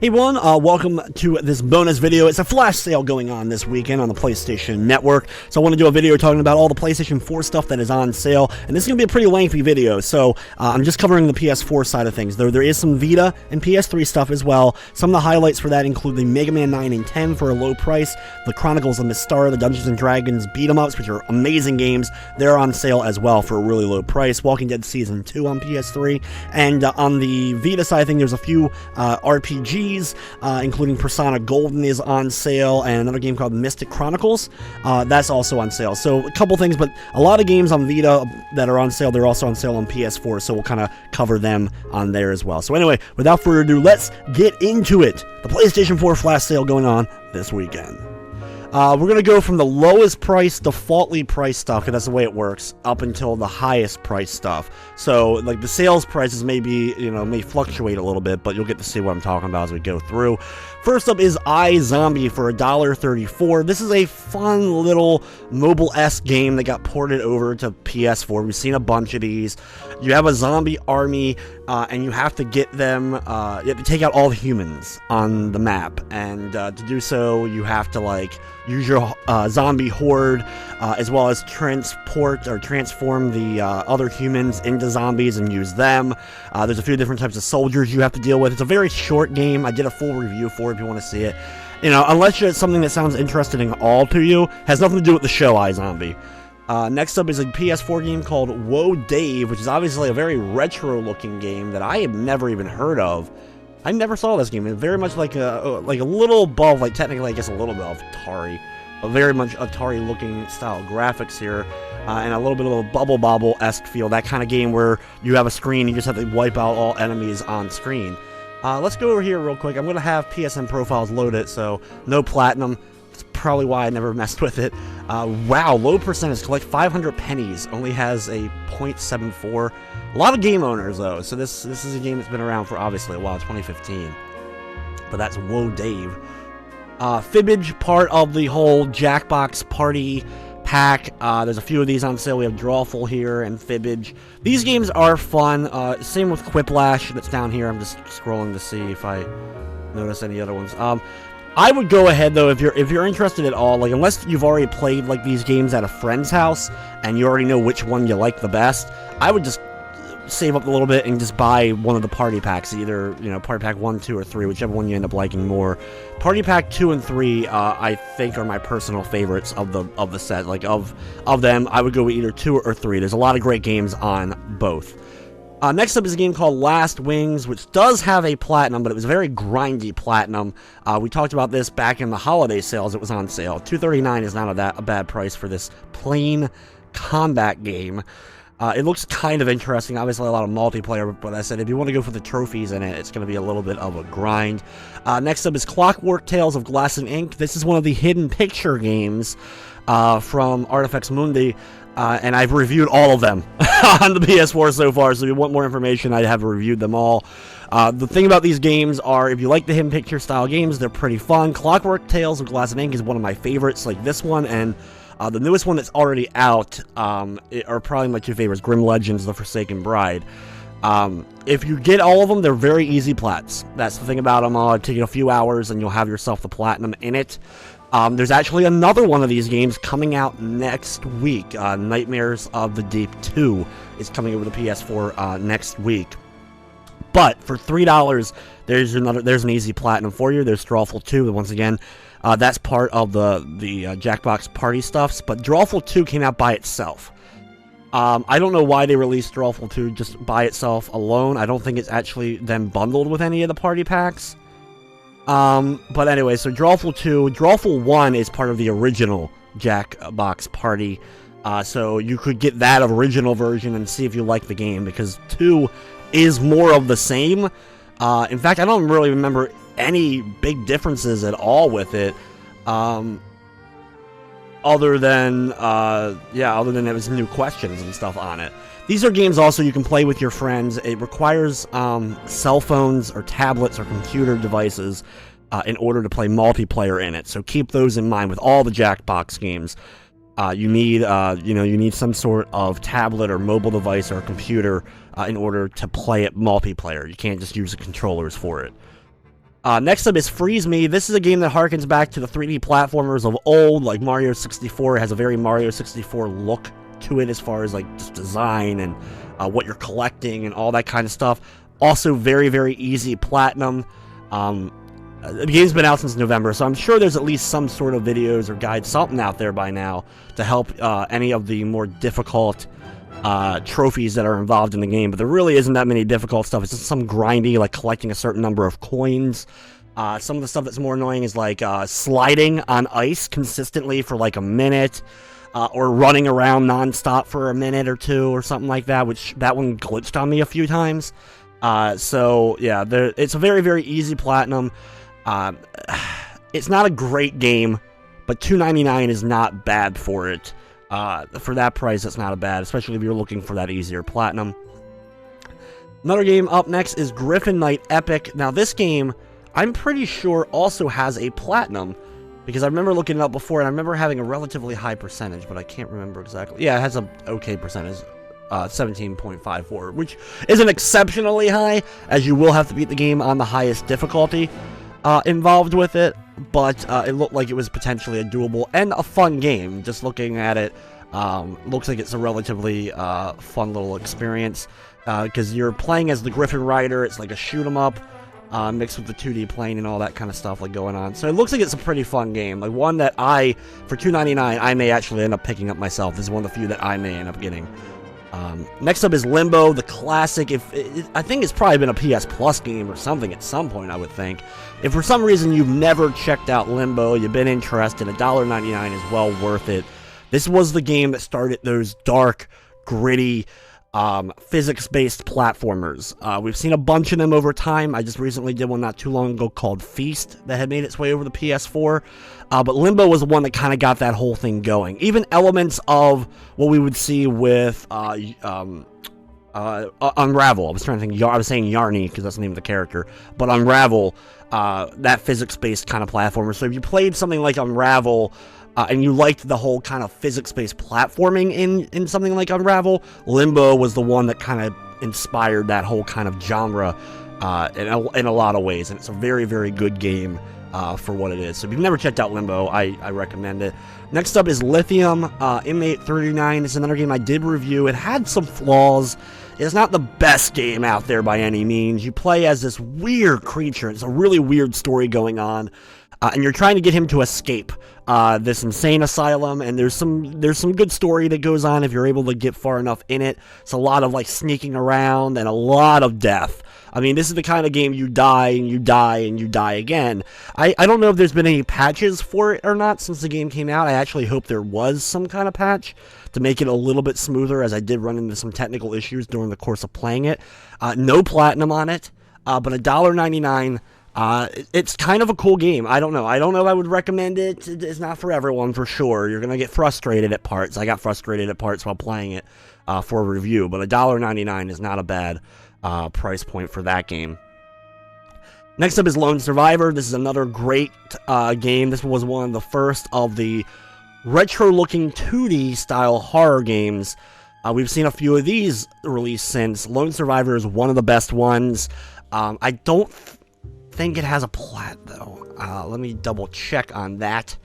Hey everyone, welcome to this bonus video. It's a flash sale going on this weekend on the PlayStation Network. So I want to do a video talking about all the PlayStation 4 stuff that is on sale. And this is going to be a pretty lengthy video, so I'm just covering the PS4 side of things. There is some Vita and PS3 stuff as well. Some of the highlights for that include the Mega Man 9 and 10 for a low price, the Chronicles of Mystara, the Dungeons & Dragons beat-em-ups, which are amazing games. They're on sale as well for a really low price. Walking Dead Season 2 on PS3. And on the Vita side of things, there's a few RPGs, including Persona Golden is on sale, and another game called Mystic Chronicles, that's also on sale. So a couple things, but a lot of games on Vita that are on sale, they're also on sale on PS4, so we'll kind of cover them on there as well. So anyway, without further ado, let's get into it. The PlayStation 4 flash sale going on this weekend. We're going to go from the lowest price, defaultly price stuff, because that's the way it works, up until the highest price stuff. So, like, the sales prices may fluctuate a little bit, but you'll get to see what I'm talking about as we go through. First up is iZombie for $1.34. This is a fun little mobile-esque game that got ported over to PS4. We've seen a bunch of these. You have a zombie army, and you have to get them, you have to take out all the humans on the map, and to do so, you have to, like, use your zombie horde, as well as transport or transform the other humans into zombies and use them. There's a few different types of soldiers you have to deal with. It's a very short game. I did a full review for it if you want to see it. You know, unless it's something that sounds interesting at all to you, has nothing to do with the show iZombie. Next up is a PS4 game called Whoa Dave, which is obviously a very retro-looking game that I have never even heard of. I never saw this game. It's very much like a little above, like technically I guess a little bit of Atari, but very much Atari-looking style graphics here, and a little bit of a Bubble Bobble-esque feel. That kind of game where you have a screen, you just have to wipe out all enemies on screen. Let's go over here real quick. I'm gonna have PSN profiles loaded, so no platinum. That's probably why I never messed with it. Wow, low percentage. Collect 500 pennies. Only has a 0.74. A lot of game owners, though. So this is a game that's been around for obviously a while, 2015. But that's Whoa Dave. Fibbage, part of the whole Jackbox Party pack. There's a few of these on sale. We have Drawful here and Fibbage. These games are fun. Same with Quiplash that's down here. I'm just scrolling to see if I notice any other ones. I would go ahead though if you're interested at all, like unless you've already played like these games at a friend's house and you already know which one you like the best, I would just save up a little bit and just buy one of the party packs, either, you know, party pack 1, 2, or 3, whichever one you end up liking more. Party pack 2 and 3, I think are my personal favorites of the set. Like of them, I would go with either 2 or 3. There's a lot of great games on both. Next up is a game called Last Wings, which does have a platinum, but it was a very grindy platinum. We talked about this back in the holiday sales. It was on sale. $2.39 is not a bad price for this plain combat game. It looks kind of interesting. Obviously, a lot of multiplayer, but I said if you want to go for the trophies in it, it's going to be a little bit of a grind. Next up is Clockwork Tales of Glass and Ink. This is one of the hidden picture games from Artifex Mundi. And I've reviewed all of them on the PS4 so far, so if you want more information, I have reviewed them all. The thing about these games are, if you like the hidden picture style games, they're pretty fun. Clockwork Tales of Glass and Ink is one of my favorites, like this one, and the newest one that's already out are probably my two favorites, Grim Legends, The Forsaken Bride. If you get all of them, they're very easy plats. That's the thing about them. It'll take you a few hours, and you'll have yourself the platinum in it. There's actually another one of these games coming out next week. Nightmares of the Deep 2 is coming over to PS4 next week. But for $3, there's an easy platinum for you. There's Drawful 2, and once again, that's part of the Jackbox Party stuffs. But Drawful 2 came out by itself. I don't know why they released Drawful 2 just by itself alone. I don't think it's actually then bundled with any of the party packs. But anyway, so Drawful 2, Drawful 1 is part of the original Jackbox Party, so you could get that original version and see if you like the game, because 2 is more of the same. In fact, I don't really remember any big differences at all with it, other than it was new questions and stuff on it. These are games also you can play with your friends. It requires cell phones or tablets or computer devices in order to play multiplayer in it. So keep those in mind with all the Jackbox games. You need some sort of tablet or mobile device or computer in order to play it multiplayer. You can't just use the controllers for it. Next up is Freeze Me. This is a game that harkens back to the 3D platformers of old, like Mario 64. It has a very Mario 64 look to it as far as like just design and what you're collecting and all that kind of stuff. Also very, very easy platinum. The game's been out since November, so I'm sure there's at least some sort of videos or guides, something out there by now to help any of the more difficult trophies that are involved in the game. But there really isn't that many difficult stuff. It's just some grindy, like collecting a certain number of coins. Some of the stuff that's more annoying is like sliding on ice consistently for like a minute, or running around non-stop for a minute or two or something like that, which that one glitched on me a few times. So yeah, it's a very, very easy platinum. It's not a great game, but $2.99 is not bad for it. For that price, it's not bad, especially if you're looking for that easier platinum. Another game up next is Griffin Knight Epic. Now, this game, I'm pretty sure, also has a platinum, because I remember looking it up before, and I remember having a relatively high percentage, but I can't remember exactly. Yeah, it has an okay percentage, 17.54, which isn't exceptionally high, as you will have to beat the game on the highest difficulty involved with it, but it looked like it was potentially a doable and a fun game. Just looking at it, looks like it's a relatively fun little experience, because you're playing as the Griffin Rider. It's like a shoot 'em up mixed with the 2D plane and all that kind of stuff like going on. So it looks like it's a pretty fun game, like one that for $2.99 I may actually end up picking up myself. This is one of the few that I may end up getting. Next up is Limbo, the classic. I think it's probably been a PS Plus game or something at some point, I would think. If for some reason you've never checked out Limbo, you've been interested, $1.99 is well worth it. This was the game that started those dark, gritty, physics-based platformers. We've seen a bunch of them over time. I just recently did one not too long ago called Feast that had made its way over the PS4. But Limbo was the one that kind of got that whole thing going. Even elements of what we would see with Unravel. I was trying to think. I was saying Yarny because that's the name of the character. But Unravel, that physics-based kind of platformer. So if you played something like Unravel, and you liked the whole kind of physics-based platforming in something like Unravel, Limbo was the one that kind of inspired that whole kind of genre in a lot of ways. And it's a very, very good game for what it is. So if you've never checked out Limbo, I recommend it. Next up is Lithium, Inmate 39. It's another game I did review. It had some flaws. It's not the best game out there by any means. You play as this weird creature. It's a really weird story going on. And you're trying to get him to escape this insane asylum, and there's some good story that goes on if you're able to get far enough in it. It's a lot of like sneaking around and a lot of death. I mean, this is the kind of game you die and you die and you die again. I don't know if there's been any patches for it or not since the game came out. I actually hope there was some kind of patch to make it a little bit smoother, as I did run into some technical issues during the course of playing it. No platinum on it, but $1.99. It's kind of a cool game. I don't know if I would recommend it. It's not for everyone, for sure. You're going to get frustrated at parts. I got frustrated at parts while playing it for a review, but $1.99 is not a bad price point for that game. Next up is Lone Survivor. This is another great game. This was one of the first of the retro-looking 2D style horror games. We've seen a few of these released since. Lone Survivor is one of the best ones. I don't think it has a plat though. Let me double check on that.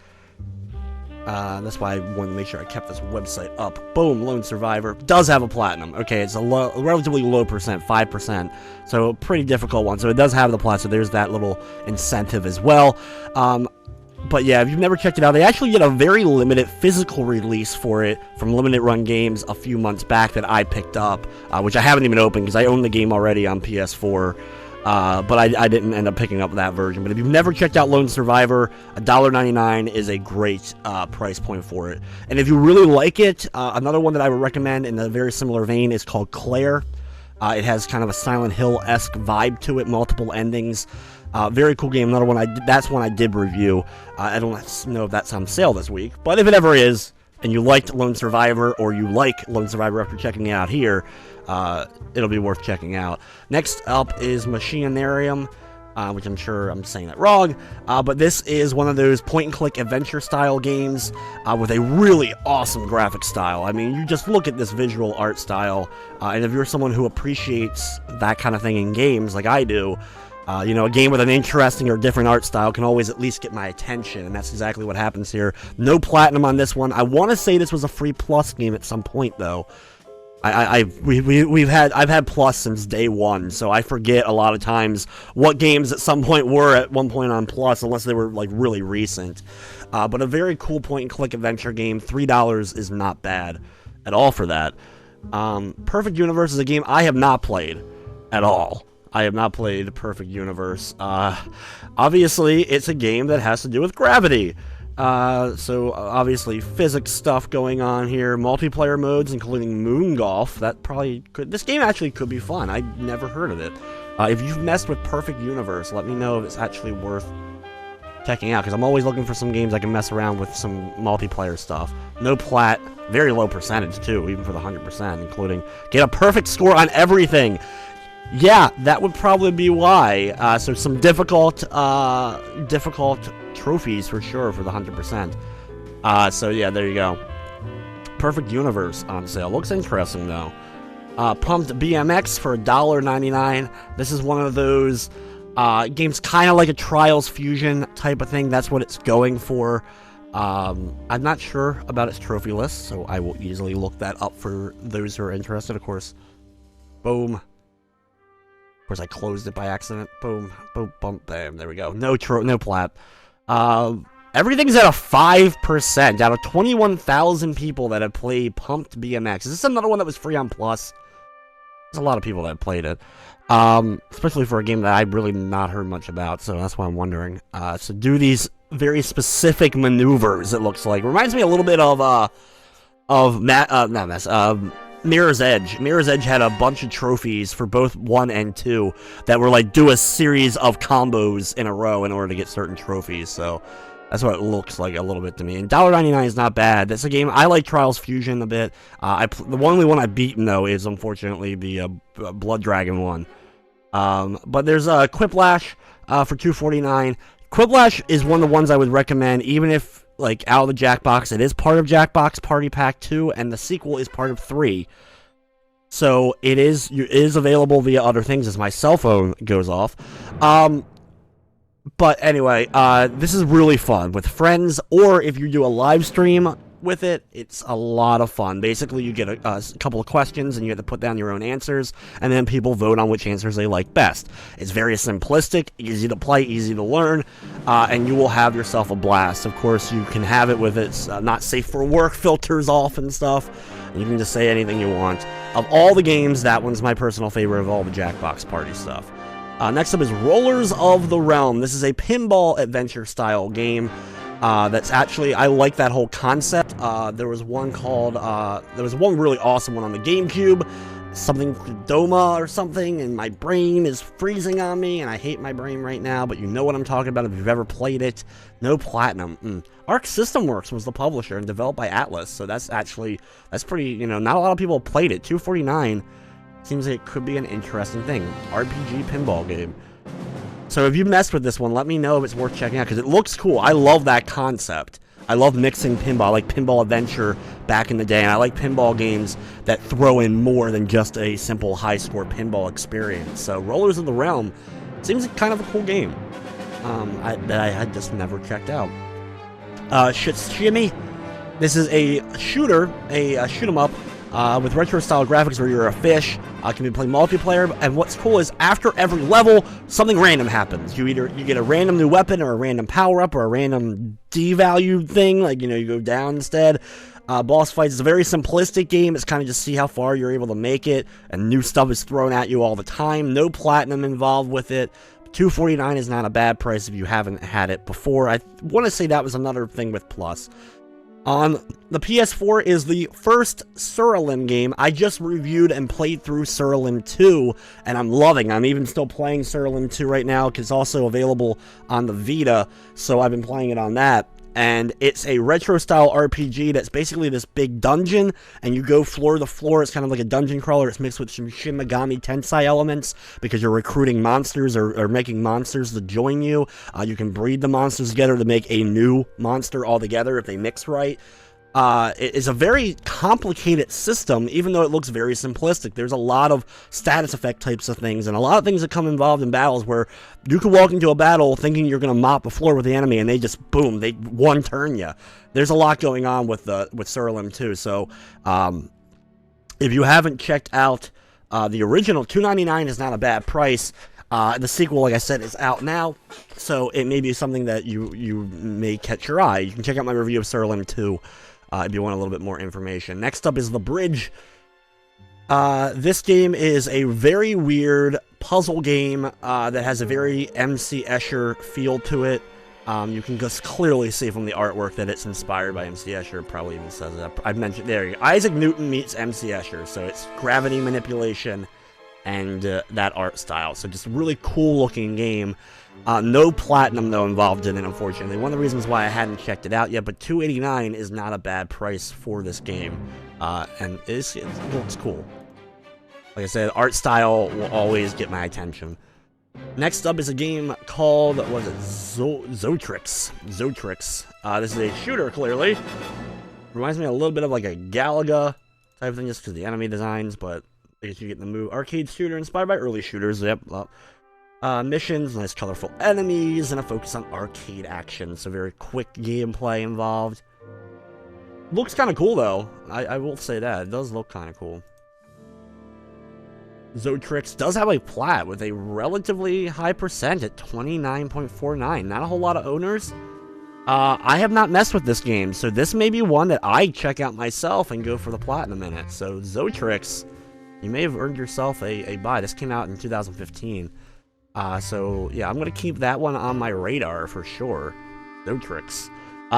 That's why I wanted to make sure I kept this website up. Boom, Lone Survivor does have a platinum. Okay, it's a relatively low percent, 5%, so a pretty difficult one. So it does have the plat, so there's that little incentive as well. But yeah, if you've never checked it out, they actually did a very limited physical release for it from Limited Run Games a few months back that I picked up, which I haven't even opened because I own the game already on PS4. But I didn't end up picking up that version. But if you've never checked out Lone Survivor, $1.99 is a great price point for it. And if you really like it, another one that I would recommend in a very similar vein is called Claire. It has kind of a Silent Hill-esque vibe to it, multiple endings. Very cool game. Another one that's one I did review. I don't know if that's on sale this week, but if it ever is, and you liked Lone Survivor, or you like Lone Survivor after checking it out here, it'll be worth checking out. Next up is Machinarium, which I'm sure I'm saying that wrong, but this is one of those point-and-click adventure-style games with a really awesome graphic style. I mean, you just look at this visual art style, and if you're someone who appreciates that kind of thing in games like I do, You know, a game with an interesting or different art style can always at least get my attention, and that's exactly what happens here. No platinum on this one. I want to say this was a free plus game at some point, though. I've had plus since day one, so I forget a lot of times what games at some point were at one point on plus, unless they were like really recent. But a very cool point-and-click adventure game. $3 is not bad at all for that. Perfect Universe is a game I have not played at all. I have not played Perfect Universe. Obviously, it's a game that has to do with gravity. So obviously physics stuff going on here. Multiplayer modes, including Moon Golf. That probably could... This game actually could be fun. I'd never heard of it. If you've messed with Perfect Universe, let me know if it's actually worth checking out, because I'm always looking for some games I can mess around with some multiplayer stuff. No plat. Very low percentage, too, even for the 100%, including get a perfect score on everything. Yeah, that would probably be why. So some difficult trophies for sure for the 100%. So yeah, there you go. Perfect Universe on sale. Looks interesting though. Pumped BMX for $1.99. This is one of those games kind of like a Trials Fusion type of thing. That's what it's going for. I'm not sure about its trophy list, so I will easily look that up for those who are interested. Of course, boom. Of course, I closed it by accident. Boom, boom, bump, bam. There we go. No plat. Everything's at a 5% out of 21,000 people that have played Pumped BMX. Is this another one that was free on Plus? There's a lot of people that have played it. Especially for a game that I've really not heard much about, so that's why I'm wondering. So do these very specific maneuvers, it looks like. Reminds me a little bit of Mirror's Edge. Mirror's Edge had a bunch of trophies for both 1 and 2 that were like, do a series of combos in a row in order to get certain trophies, so that's what it looks like a little bit to me. And $1.99 is not bad. That's a game, I like Trials Fusion a bit. The only one I've beaten, though, is unfortunately the Blood Dragon one. But there's Quiplash for $2.49. Quiplash is one of the ones I would recommend, even if like out of the Jackbox. It is part of Jackbox Party Pack 2, and the sequel is part of 3. So it is available via other things as my cell phone goes off. But anyway, this is really fun with friends, or if you do a live stream with it, it's a lot of fun. Basically, you get a couple of questions, and you have to put down your own answers, and then people vote on which answers they like best. It's very simplistic, easy to play, easy to learn, and you will have yourself a blast. Of course, you can have it with its not safe for work filters off and stuff. You can just say anything you want. Of all the games, that one's my personal favorite of all the Jackbox Party stuff. Next up is Rollers of the Realm. This is a pinball adventure style game. That's actually, I like that whole concept. There was one really awesome one on the GameCube, something Doma or something, and my brain is freezing on me, and I hate my brain right now, but you know what I'm talking about if you've ever played it. No platinum. Arc System Works was the publisher and developed by Atlas, so that's pretty, you know, not a lot of people have played it. $2.49 seems like it could be an interesting thing. RPG pinball game. So if you messed with this one, let me know if it's worth checking out, because it looks cool. I love that concept. I love mixing pinball. I like Pinball Adventure back in the day, and I like pinball games that throw in more than just a simple high-score pinball experience. So Rollers of the Realm seems like kind of a cool game that I had just never checked out. Shitsshimmy. This is a shooter, a shoot-'em-up, with retro-style graphics where you're a fish. Can be played multiplayer, and what's cool is after every level, something random happens. You get a random new weapon, or a random power-up, or a random devalued thing, like, you know, you go down instead. Boss fights is a very simplistic game. It's kind of just see how far you're able to make it, and new stuff is thrown at you all the time. No platinum involved with it. $2.49 is not a bad price if you haven't had it before. I want to say that was another thing with Plus. On the PS4 is the first Suralim game. I just reviewed and played through Suralim 2, and I'm loving it. I'm even still playing Suralim 2 right now, because it's also available on the Vita, so I've been playing it on that. And it's a retro-style RPG that's basically this big dungeon, and you go floor to floor. It's kind of like a dungeon crawler. It's mixed with some Shin Megami Tensei elements, because you're recruiting monsters or making monsters to join you. You can breed the monsters together to make a new monster altogether if they mix right. It is a very complicated system, even though it looks very simplistic. There's a lot of status effect types of things, and a lot of things that come involved in battles where you could walk into a battle thinking you're going to mop the floor with the enemy, and they just, boom, they one-turn you. There's a lot going on with Surlim, too, so if you haven't checked out the original, $2.99 is not a bad price. The sequel, like I said, is out now, so it may be something that you may catch your eye. You can check out my review of Surlim 2 if you want a little bit more information. Next up is The Bridge. This game is a very weird puzzle game that has a very MC Escher feel to it. You can just clearly see from the artwork that it's inspired by MC Escher. It probably even says that. I've mentioned, there you go. Isaac Newton meets MC Escher, so it's gravity manipulation and that art style. So just a really cool looking game. No platinum though involved in it, unfortunately. One of the reasons why I hadn't checked it out yet, but $2.89 is not a bad price for this game. And it looks cool. Like I said, art style will always get my attention. Next up is a game called, what was it, Zotrix. This is a shooter, clearly. Reminds me a little bit of like a Galaga type of thing, just because the enemy designs, but I guess you get the move. Arcade shooter inspired by early shooters, yep. Missions, nice colorful enemies, and a focus on arcade action, so very quick gameplay involved. Looks kind of cool, though. I will say that. It does look kind of cool. Zotrix does have a plat with a relatively high percent at 29.49. Not a whole lot of owners. I have not messed with this game, so this may be one that I check out myself and go for the platinum in it. So Zotrix, you may have earned yourself a buy. This came out in 2015. So yeah, I'm going to keep that one on my radar for sure. Zotrix.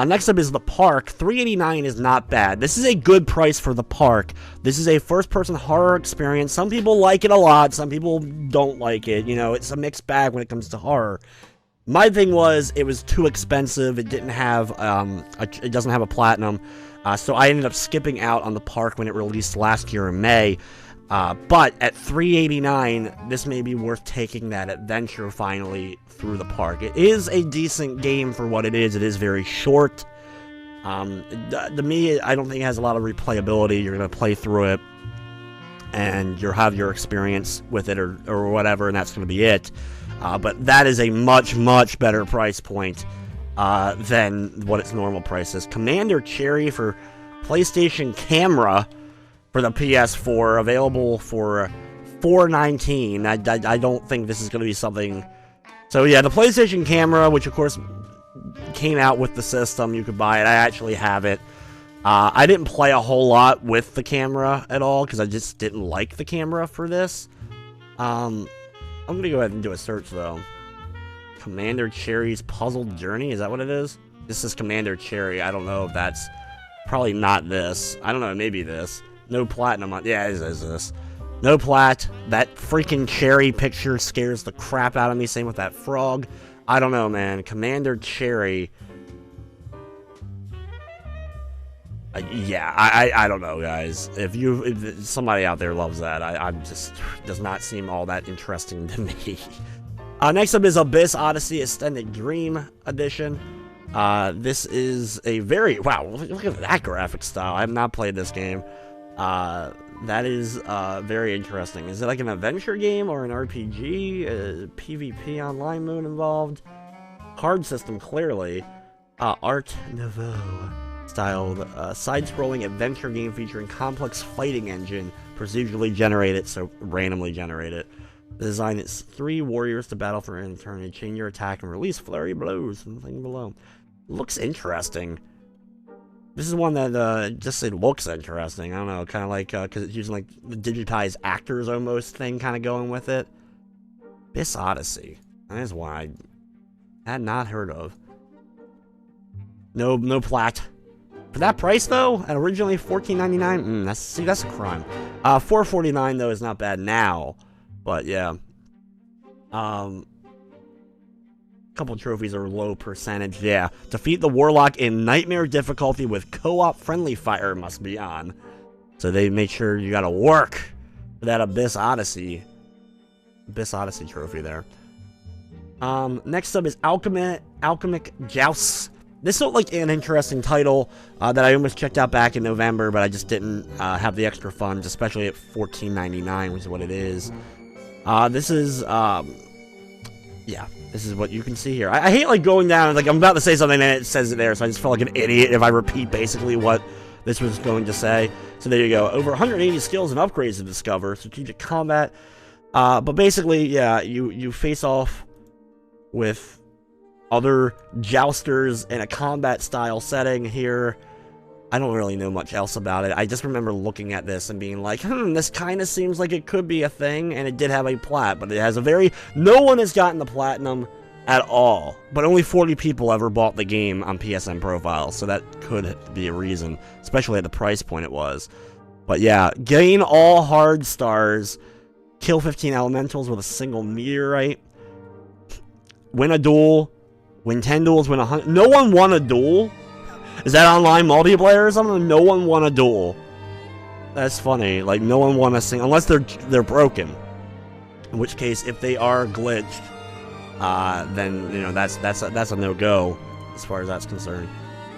Next up is The Park. $3.89 is not bad. This is a good price for The Park. This is a first-person horror experience. Some people like it a lot. Some people don't like it. You know, it's a mixed bag when it comes to horror. My thing was, it was too expensive. It didn't have, it doesn't have a platinum. So I ended up skipping out on The Park when it released last year in May. But at $3.89, this may be worth taking that adventure finally through The Park. It is a decent game for what it is. It is very short. To me, I don't think it has a lot of replayability. You're going to play through it, and you'll have your experience with it or whatever, and that's going to be it. But that is a much, much better price point than what its normal price is. Commander Cherry for PlayStation Camera for the PS4, available for $4.19. I don't think this is going to be something. So yeah, the PlayStation Camera, which of course came out with the system, you could buy it. I actually have it. I didn't play a whole lot with the camera at all because I just didn't like the camera for this. I'm going to go ahead and do a search though. Commander Cherry's Puzzle Journey, is that what it is? This is Commander Cherry. I don't know if that's probably not this. I don't know, maybe this. No platinum on, yeah, it is this. No plat. That freaking cherry picture scares the crap out of me. Same with that frog. I don't know, man. Commander Cherry. Yeah, I don't know, guys. If somebody out there loves that, I'm just, does not seem all that interesting to me. Next up is Abyss Odyssey Extended Dream Edition. This is a very, wow, look at that graphic style. I have not played this game. That is very interesting. Is it like an adventure game or an RPG? PvP online mode involved? Card system, clearly. Art Nouveau styled side-scrolling adventure game featuring complex fighting engine, procedurally generated, so randomly generated. The design is 3 warriors to battle for an eternity. Chain your attack and release flurry blows from the thing below. Looks interesting. This is one that just it looks interesting. I don't know, kind of like because it's using like the digitized actors almost thing, kind of going with it. Abyss Odyssey. That is one I had not heard of. No plat. For that price though, at originally $14.99, that's a crime. $4.49 though is not bad now, but yeah. Couple trophies are low percentage, yeah. Defeat the Warlock in Nightmare difficulty with co-op friendly fire must be on. So they make sure you gotta work for that Abyss Odyssey trophy there. Next up is Alchemic Jousts This looked like an interesting title that I almost checked out back in November, but I just didn't have the extra funds, especially at $14.99, which is what it is. This is, yeah, this is what you can see here. I hate, like, going down, like, I'm about to say something and it says it there, so I just feel like an idiot if I repeat basically what this was going to say. So there you go. Over 180 skills and upgrades to discover. Strategic combat. But basically, yeah, you face off with other jousters in a combat style setting here. I don't really know much else about it. I just remember looking at this and being like, this kind of seems like it could be a thing, and it did have a plat, but it has a very... No one has gotten the platinum at all, but only 40 people ever bought the game on PSN Profile, so that could be a reason, especially at the price point it was. But yeah, gain all hard stars, kill 15 elementals with a single meteorite, win a duel, win 10 duels, win 100... No one won a duel? Is that online multiplayer or something? No one won a duel. That's funny. Like, no one won a single... Unless they're broken. In which case, if they are glitched, then, you know, that's a no-go as far as that's concerned.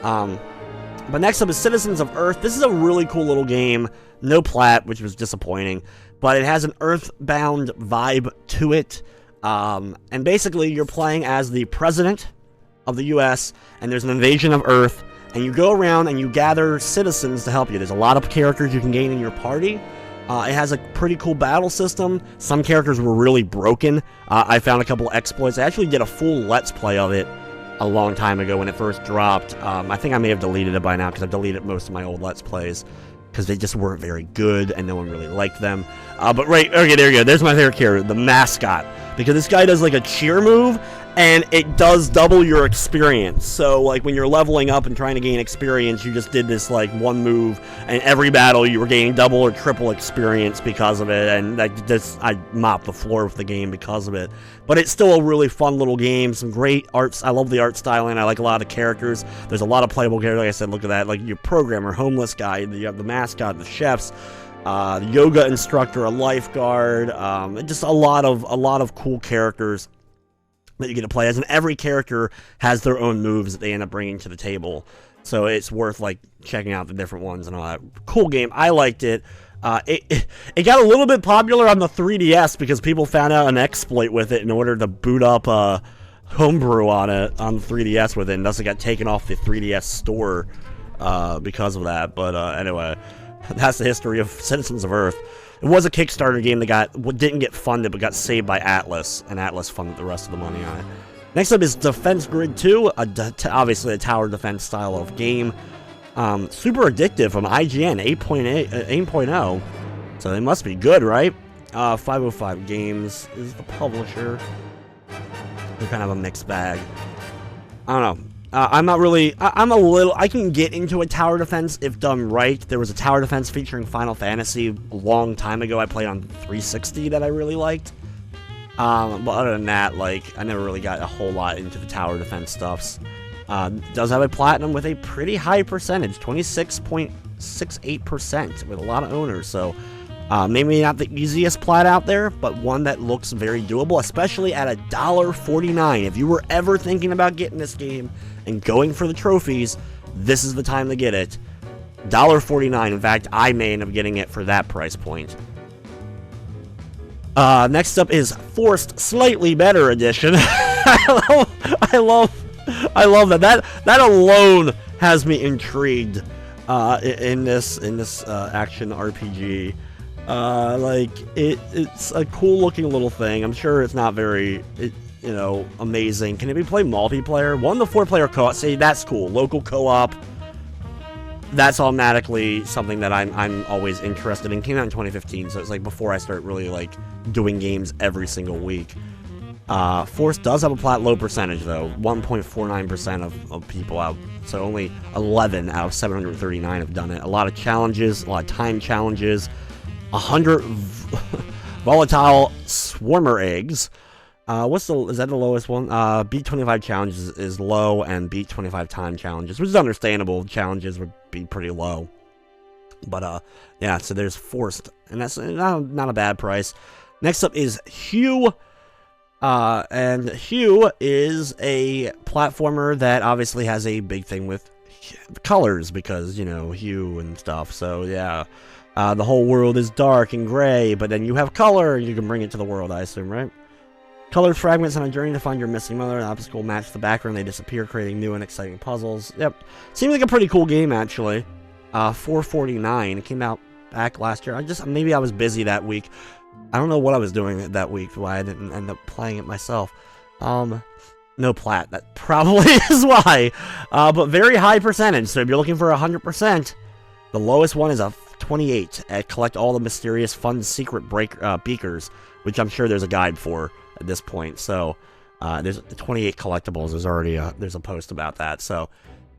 But next up is Citizens of Earth. This is a really cool little game. No plat, which was disappointing. But it has an Earthbound vibe to it. And basically, you're playing as the president of the U.S., and there's an invasion of Earth, and you go around and you gather citizens to help you. There's a lot of characters you can gain in your party. It has a pretty cool battle system. Some characters were really broken. I found a couple exploits. I actually did a full Let's Play of it a long time ago when it first dropped. I think I may have deleted it by now because I've deleted most of my old Let's Plays because they just weren't very good and no one really liked them. But right, okay, there you go. There's my favorite character, the mascot. Because this guy does like a cheer move, and it does double your experience. So like when you're leveling up and trying to gain experience, you just did this like one move, and every battle you were gaining double or triple experience because of it. And I mopped the floor with the game because of it. But it's still a really fun little game. Some great arts. I love the art styling. I like a lot of characters. There's a lot of playable characters. Like I said, look at that. Like your programmer, homeless guy. You have the mascot, the chefs. The yoga instructor, a lifeguard, just a lot of cool characters that you get to play as, and every character has their own moves that they end up bringing to the table. So it's worth like checking out the different ones and all that. Cool game. I liked it. It got a little bit popular on the 3DS because people found out an exploit with it in order to boot up homebrew on it on the 3DS with it, and thus it got taken off the 3DS store because of that. But anyway. That's the history of Citizens of Earth. It was a Kickstarter game that didn't get funded, but got saved by Atlas, and Atlas funded the rest of the money on it. Next up is Defense Grid 2, obviously a tower defense style of game. Super addictive from IGN, 8.0. So they must be good, right? 505 Games is the publisher. They're kind of a mixed bag. I don't know. I'm not really... I can get into a tower defense if done right. There was a tower defense featuring Final Fantasy a long time ago I played on 360 that I really liked. But other than that, like, I never really got a whole lot into the tower defense stuffs. Does have a platinum with a pretty high percentage, 26.68% with a lot of owners, so... maybe not the easiest plat out there, but one that looks very doable, especially at $1.49. If you were ever thinking about getting this game and going for the trophies, this is the time to get it. $1.49. In fact, I may end up getting it for that price point. Next up is Forced Slightly Better Edition. I love that. That alone has me intrigued in this action RPG. Like, it's a cool looking little thing. I'm sure it's not very, amazing. Can it be played multiplayer? 1 to 4 player co-op. Say, that's cool. Local co-op. That's automatically something that I'm always interested in. Came out in 2015, so it's like before I start really like doing games every single week. Force does have a plat low percentage though, 1.49% of people out. So only 11 out of 739 have done it. A lot of challenges, a lot of time challenges. 100 volatile swarmer eggs. Is that the lowest one? Beat 25 challenges is low, and beat 25 time challenges, which is understandable. Challenges would be pretty low. But, yeah, so there's Forced, and that's not a bad price. Next up is Hue And Hue is a platformer that obviously has a big thing with colors because, you know, hue and stuff. So, yeah, the whole world is dark and gray, but then you have color and you can bring it to the world, I assume, right? Colored fragments on a journey to find your missing mother. An obstacle match the background. They disappear, creating new and exciting puzzles. Yep. Seems like a pretty cool game, actually. $4.49. It came out back last year. Maybe I was busy that week. I don't know what I was doing that week, why I didn't end up playing it myself. No plat. That probably is why. But very high percentage. So if you're looking for 100%, the lowest one is a 28 at collect all the mysterious fun secret beakers, which I'm sure there's a guide for at this point. So there's 28 collectibles. There's already there's a post about that. So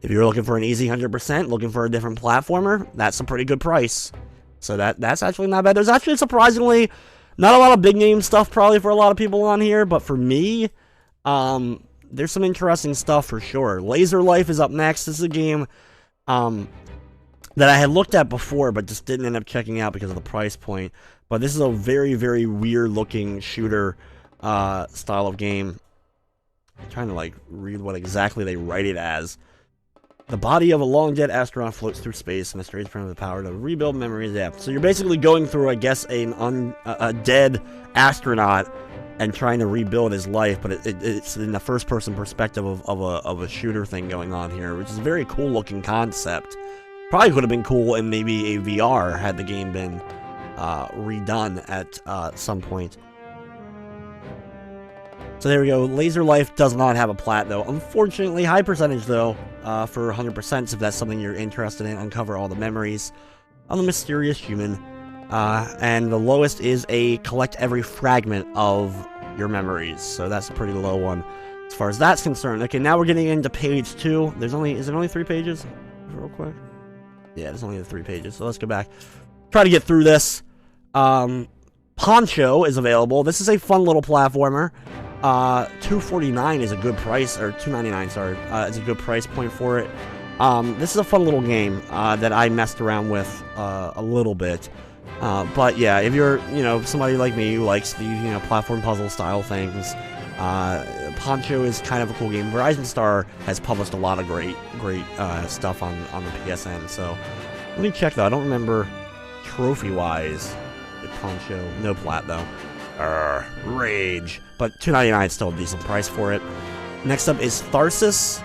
if you're looking for an easy 100%, looking for a different platformer, that's a pretty good price. So that's actually not bad. There's actually surprisingly not a lot of big name stuff probably for a lot of people on here, but for me, there's some interesting stuff for sure. Laser Life is up next. This is a game that I had looked at before, but just didn't end up checking out because of the price point. But this is a very, very weird-looking shooter style of game. I'm trying to, like, read what exactly they write it as. The body of a long-dead astronaut floats through space in a strange frame of the power to rebuild memories. Yeah, so you're basically going through, I guess, a dead astronaut and trying to rebuild his life, but it's in the first-person perspective of a shooter thing going on here, which is a very cool-looking concept. Probably could have been cool in maybe a VR had the game been redone at some point. So there we go. Laser Life does not have a plat, though. Unfortunately, high percentage, though, for 100%, if that's something you're interested in. Uncover all the memories of the mysterious human. And the lowest is a collect every fragment of your memories. So that's a pretty low one as far as that's concerned. Okay, now we're getting into page 2. Is it only 3 pages? Real quick. Yeah, there's only the 3 pages. So let's go back. Try to get through this. Poncho is available. This is a fun little platformer. $2.49 is a good price, or $2.99, sorry, is a good price point for it. This is a fun little game, that I messed around with, a little bit. But yeah, if you're, somebody like me who likes the, platform puzzle style things, Poncho is kind of a cool game. Verizon Star has published a lot of great stuff on the PSN, so let me check though. I don't remember trophy-wise. Poncho, no plat though. Rage. But $2.99 is still a decent price for it. Next up is Tharsis.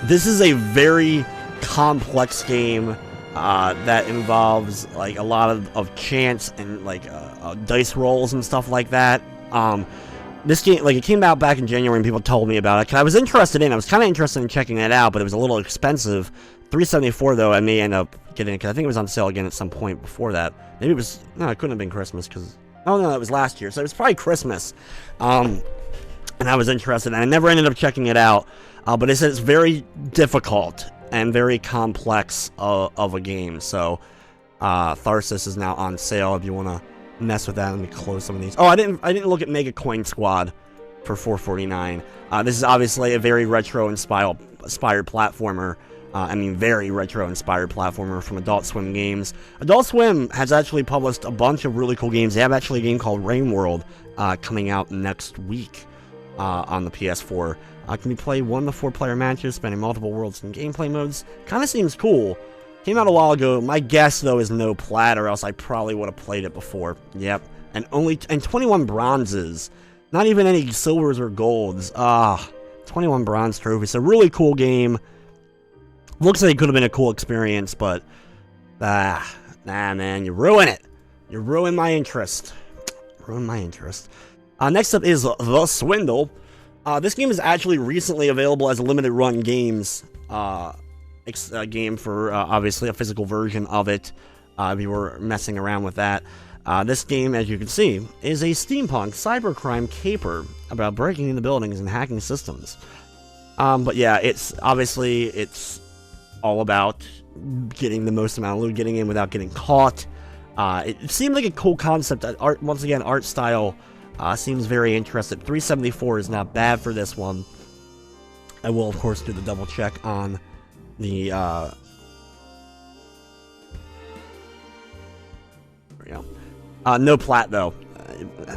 This is a very complex game that involves like a lot of chance and like dice rolls and stuff like that. This game, like, it came out back in January and people told me about it. 'Cause I was interested in. I was kind of interested in checking it out, but it was a little expensive. $3.74 though. I may end up getting it because I think it was on sale again at some point before that. Maybe it was no, it couldn't have been Christmas because it was last year, so it was probably Christmas. And I was interested, and I never ended up checking it out. But it says it's very difficult and very complex of a game. So Tharsis is now on sale if you want to mess with that. Let me close some of these. Oh, I didn't look at Mega Coin Squad for $4.49. This is obviously a very retro-inspired platformer. Very retro-inspired platformer from Adult Swim Games. Adult Swim has actually published a bunch of really cool games. They have actually a game called Rain World coming out next week on the PS4. Can you play 1 to 4 player matches, spanning multiple worlds and gameplay modes? Kind of seems cool. Came out a while ago. My guess, though, is no plat, or else I probably would have played it before. Yep. And 21 bronzes. Not even any silvers or golds. 21 bronze trophies. A really cool game. Looks like it could have been a cool experience, but nah, man, you ruin it. You ruin my interest. Next up is The Swindle. This game is actually recently available as a limited run games game for obviously a physical version of it. If you were messing around with that. This game, as you can see, is a steampunk cybercrime caper about breaking into buildings and hacking systems. But yeah, it's all about getting the most amount of loot, getting in without getting caught. It seemed like a cool concept. Once again, art style seems very interesting. $3.74 is not bad for this one. I will, of course, do the double check on the... there we go. No plat, though.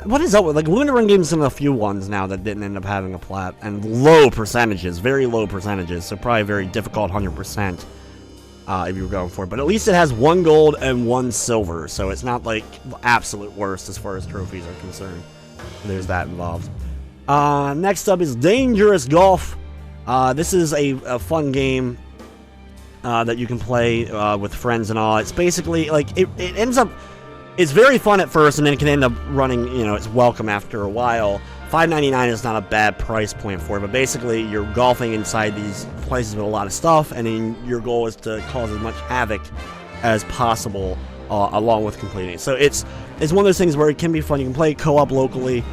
what is up with, like, Lunar Run Games, some of the few ones now that didn't end up having a plat, and low percentages, very low percentages, so probably very difficult 100%. If you were going for it, but at least it has 1 gold and 1 silver, so it's not like absolute worst as far as trophies are concerned. There's that involved. Next up is Dangerous Golf. This is a fun game that you can play with friends and all. It's basically like it ends up. It's very fun at first, and then it can end up running. You know, it's welcome after a while. $5.99 is not a bad price point for it, but basically you're golfing inside these places with a lot of stuff, and then your goal is to cause as much havoc as possible along with completing it. So it's one of those things where it can be fun. You can play co-op locally,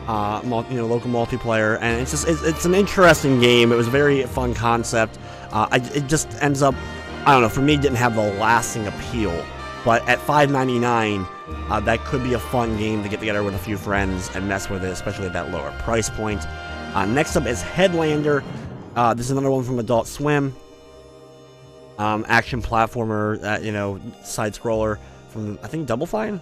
local multiplayer, and it's an interesting game. It was a very fun concept. It just ends up, I don't know, for me it didn't have the lasting appeal, but at $5.99 that could be a fun game to get together with a few friends and mess with it, especially at that lower price point. Next up is Headlander. This is another one from Adult Swim. Action platformer, side scroller from, I think, Double Fine?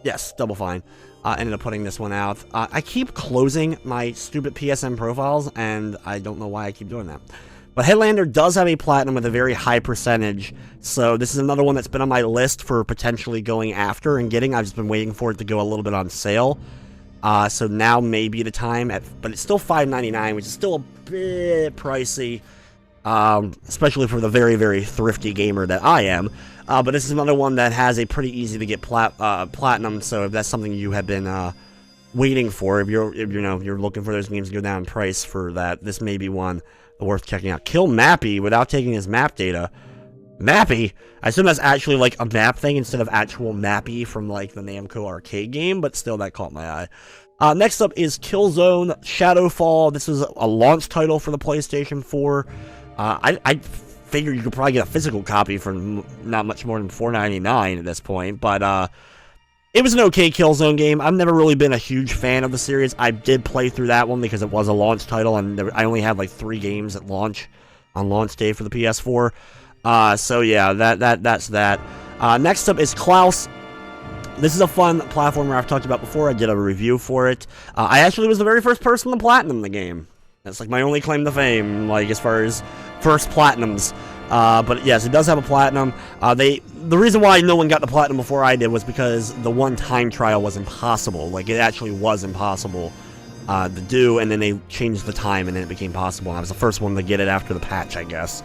Yes, Double Fine. Ended up putting this one out. I keep closing my stupid PSN profiles, and I don't know why I keep doing that. But Headlander does have a platinum with a very high percentage, so this is another one that's been on my list for potentially going after and getting. I've just been waiting for it to go a little bit on sale. So now may be the time, but it's still $5.99, which is still a bit pricey, especially for the very, very thrifty gamer that I am. But this is another one that has a pretty easy to get platinum, so if that's something you have been waiting for, if you're looking for those games to go down in price for that, this may be one worth checking out. Kill Mappy without taking his map data. Mappy? I assume that's actually like a map thing instead of actual Mappy from like the Namco arcade game, but still that caught my eye. Next up is Killzone Shadowfall. This was a launch title for the PlayStation 4. I figured you could probably get a physical copy for not much more than $4.99 at this point, but it was an okay Killzone game. I've never really been a huge fan of the series. I did play through that one because it was a launch title, and I only had like 3 games at launch on launch day for the PS4. So yeah, that's that. Next up is Klaus. This is a fun platformer I've talked about before. I did a review for it. I actually was the very first person to platinum the game. That's like my only claim to fame, like as far as first platinums. But yes, it does have a platinum. The reason why no one got the platinum before I did was because the one time trial was impossible. Like, it actually was impossible to do, and then they changed the time, and then it became possible. And I was the first one to get it after the patch, I guess.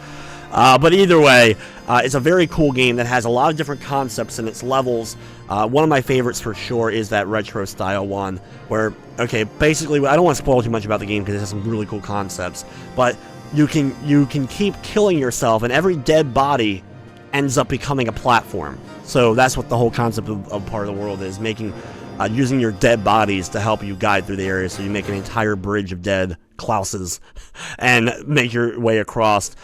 But either way, it's a very cool game that has a lot of different concepts in its levels. One of my favorites for sure is that retro style one, where, okay, basically, I don't want to spoil too much about the game because it has some really cool concepts, but you can keep killing yourself, and every dead body ends up becoming a platform. So that's what the whole concept of part of the world is, using your dead bodies to help you guide through the area. So you make an entire bridge of dead Klauses and make your way across.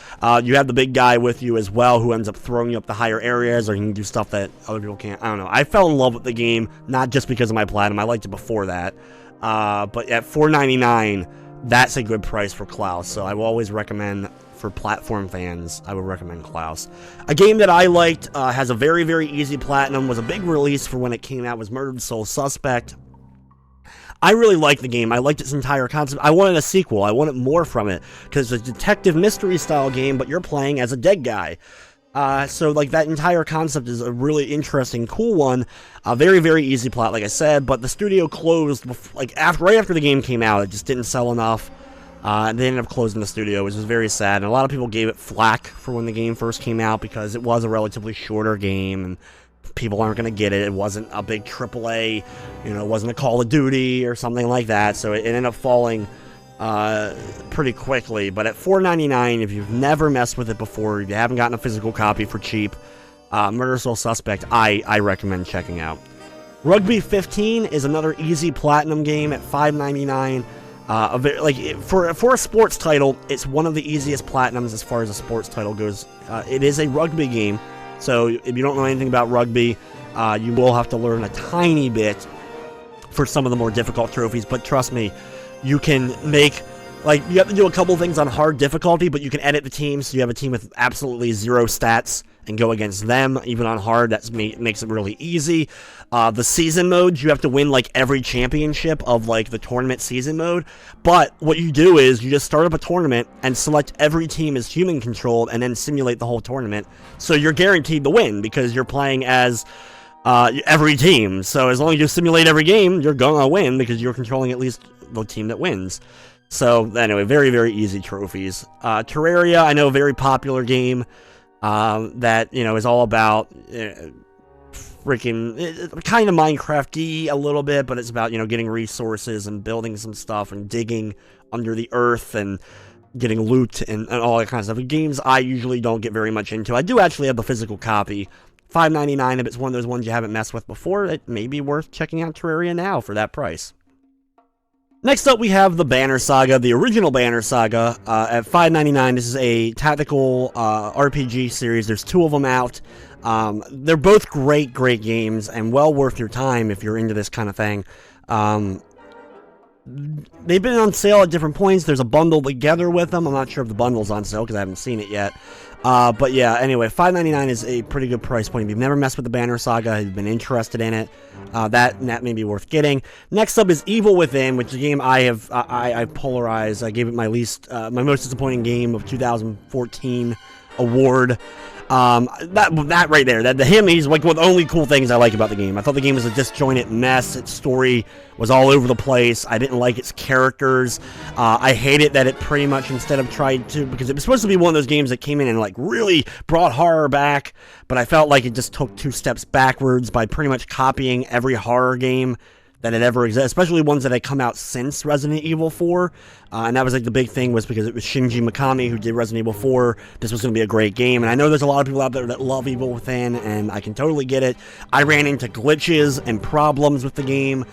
You have the big guy with you as well, who ends up throwing you up the higher areas, or you can do stuff that other people can't. I don't know. I fell in love with the game, not just because of my platinum. I liked it before that. But at $4.99, that's a good price for Klaus. So I will always recommend, for platform fans, I would recommend Klaus. A game that I liked, has a very, very easy platinum, was a big release for when it came out, was Murdered Soul Suspect. I really liked the game. I liked its entire concept. I wanted a sequel. I wanted more from it, because it's a detective mystery style game, but you're playing as a dead guy. So like that entire concept is a really interesting, cool one. Very, very easy plot, like I said, but the studio closed right after the game came out. It just didn't sell enough. And they ended up closing the studio, which was very sad. And a lot of people gave it flack for when the game first came out because it was a relatively shorter game and people aren't going to get it. It wasn't a big AAA, it wasn't a Call of Duty or something like that. So it ended up falling pretty quickly. But at $4.99, if you've never messed with it before, if you haven't gotten a physical copy for cheap, Murder Soul Suspect, I recommend checking out. Rugby 15 is another easy platinum game at $5.99. For a sports title, it's one of the easiest platinums as far as a sports title goes. It is a rugby game, so if you don't know anything about rugby, you will have to learn a tiny bit for some of the more difficult trophies, but trust me, you can make Like, you have to do a couple things on hard difficulty, but you can edit the team, so you have a team with absolutely 0 stats and go against them, even on hard. That makes it really easy. The season modes, you have to win, like, every championship of, like, the tournament season mode. But what you do is you just start up a tournament and select every team as human-controlled and then simulate the whole tournament. So you're guaranteed to win because you're playing as every team. So as long as you simulate every game, you're gonna win because you're controlling at least the team that wins. So, anyway, very, very easy trophies. Terraria, I know, a very popular game that, you know, is all about freaking kind of Minecraft-y a little bit, but it's about, you know, getting resources and building some stuff and digging under the earth and getting loot and all that kind of stuff. Games I usually don't get very much into. I do actually have the physical copy. $5.99, if it's one of those ones you haven't messed with before, it may be worth checking out Terraria now for that price. Next up, we have the Banner Saga, the original Banner Saga, at $5.99. This is a tactical RPG series. There's 2 of them out. They're both great, great games, and well worth your time if you're into this kind of thing. They've been on sale at different points. There's a bundle together with them. I'm not sure if the bundle's on sale because I haven't seen it yet. But yeah, anyway, $5.99 is a pretty good price point. If you've never messed with the Banner Saga, you've been interested in it, that may be worth getting. Next up is Evil Within, which is a game I polarized. I gave it my most disappointing game of 2014 award. That right there, he's like one of the only cool things I like about the game. I thought the game was a disjointed mess. Its story was all over the place. I didn't like its characters. I hated that it pretty much, instead of trying to, because it was supposed to be one of those games that came in and like really brought horror back, but I felt like it just took 2 steps backwards by pretty much copying every horror game that had ever existed, especially ones that had come out since Resident Evil 4, and that was like the big thing, was because it was Shinji Mikami who did Resident Evil 4. This was going to be a great game, and I know there's a lot of people out there that love Evil Within, and I can totally get it. I ran into glitches and problems with the game,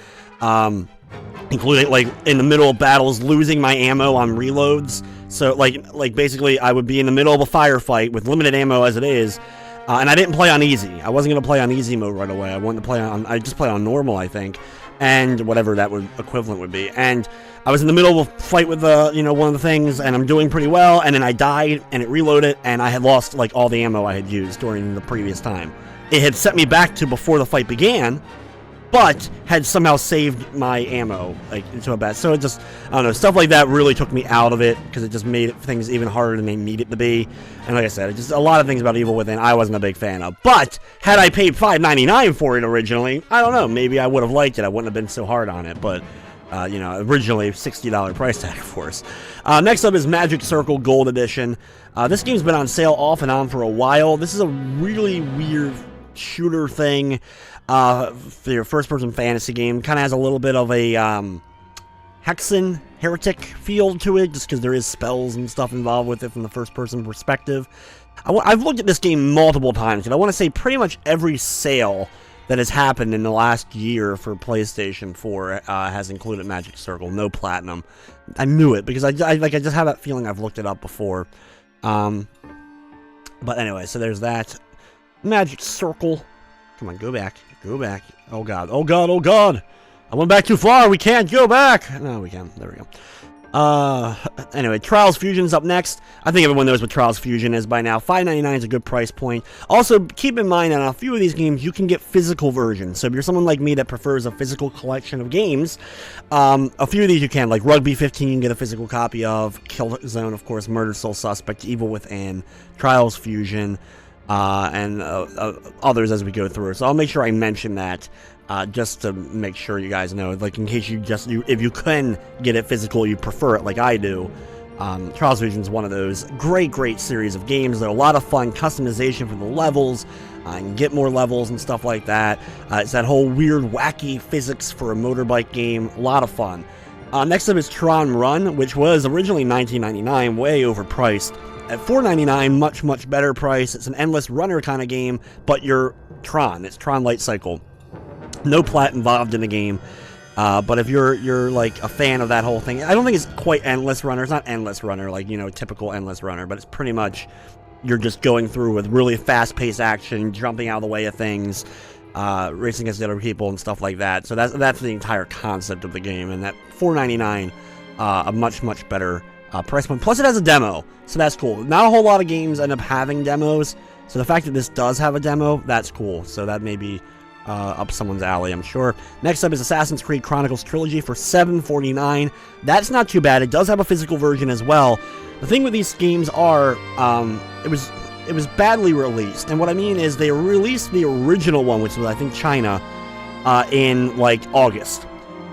including, like, in the middle of battles, losing my ammo on reloads. So, like basically, I would be in the middle of a firefight with limited ammo as it is, and I didn't play on easy. I wasn't going to play on easy mode right away. I wanted to play on, I just play on normal, I think, and whatever that equivalent would be. And I was in the middle of a fight with one of the things, and I'm doing pretty well, and then I died, and it reloaded, and I had lost, like, all the ammo I had used during the previous time. It had set me back to before the fight began, but had somehow saved my ammo, like, into a bad. So it just, I don't know, stuff like that really took me out of it, because it just made things even harder than they needed to be. And like I said, just a lot of things about Evil Within I wasn't a big fan of. But had I paid $5.99 for it originally, I don't know, maybe I would have liked it. I wouldn't have been so hard on it, but originally $60 price tag, of course. Next up is Magic Circle Gold Edition. This game's been on sale off and on for a while. This is a really weird shooter thing. For your first-person fantasy game, kind of has a little bit of a Hexen heretic feel to it, just because there is spells and stuff involved with it from the first-person perspective. I've looked at this game multiple times, and I want to say pretty much every sale that has happened in the last year for PlayStation 4 has included Magic Circle, no Platinum. I knew it, because I just have that feeling I've looked it up before. But anyway, so there's that. Magic Circle. Come on, go back. Go back. Oh, God. Oh, God. Oh, God. I went back too far. We can't go back. No, we can. There we go. Anyway, Trials Fusion's up next. I think everyone knows what Trials Fusion is by now. $5.99 is a good price point. Also, keep in mind that on a few of these games, you can get physical versions. So if you're someone like me that prefers a physical collection of games, a few of these you can. Like Rugby 15, you can get a physical copy of. Killzone, of course. Murder Soul Suspect. Evil Within. Trials Fusion. And others as we go through. So I'll make sure I mention that just to make sure you guys know, like, in case if you can get it physical, you prefer it like I do. Trials Fusion is one of those great series of games. They're a lot of fun, customization for the levels, and get more levels and stuff like that. It's that whole weird, wacky physics for a motorbike game. A lot of fun. Next up is Tron Run, which was originally $19.99, way overpriced. At $4.99, much better price. It's an endless runner kind of game, but you're Tron. It's Tron Light Cycle. No plat involved in the game. But if you're like a fan of that whole thing, I don't think it's quite endless runner. It's not endless runner, like, typical endless runner, but it's pretty much you're just going through with really fast-paced action, jumping out of the way of things, racing against other people and stuff like that. So that's the entire concept of the game, and that $4.99 a much, much better price point. Plus, it has a demo, so that's cool. Not a whole lot of games end up having demos, so the fact that this does have a demo, that's cool. So that may be up someone's alley, I'm sure. Next up is Assassin's Creed Chronicles Trilogy for $7.49. That's not too bad. It does have a physical version as well. The thing with these games are, it was badly released, and what I mean is they released the original one, which was I think China, in like August,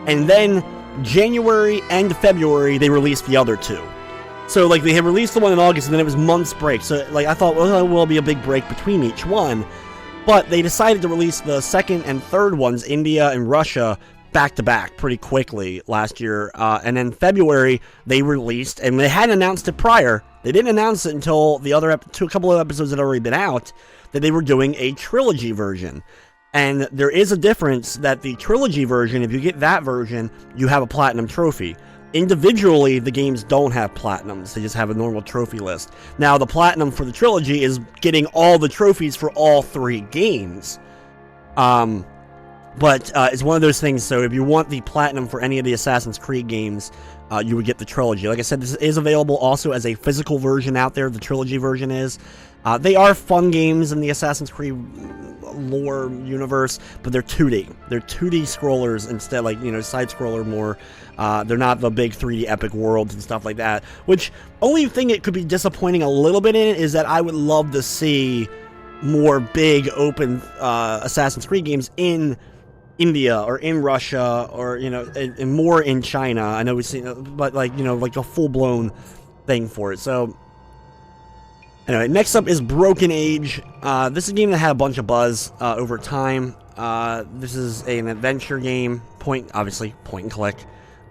and then January and February they released the other two. So like they had released the one in August, and then it was months break. So like I thought, well, there will be a big break between each one. But they decided to release the second and third ones, India and Russia, back-to-back pretty quickly last year. And then February, they released, and they hadn't announced it prior. They didn't announce it until the other a couple of episodes had already been out, that they were doing a trilogy version. And there is a difference that the trilogy version, if you get that version, you have a platinum trophy. Individually, the games don't have platinums. They just have a normal trophy list. Now, the platinum for the trilogy is getting all the trophies for all 3 games. But it's one of those things, so if you want the platinum for any of the Assassin's Creed games, you would get the trilogy. Like I said, this is available also as a physical version out there. The trilogy version is. They are fun games in the Assassin's Creed lore universe, but they're 2D. They're 2D scrollers instead, like, you know, side-scroller more. They're not the big 3D epic worlds and stuff like that, which only thing it could be disappointing a little bit in is that I would love to see more big open Assassin's Creed games in India or in Russia or, you know, and more in China. I know we've seen, but like, you know, like a full-blown thing for it. So anyway, next up is Broken Age. This is a game that had a bunch of buzz over time. This is an adventure game, obviously point and click.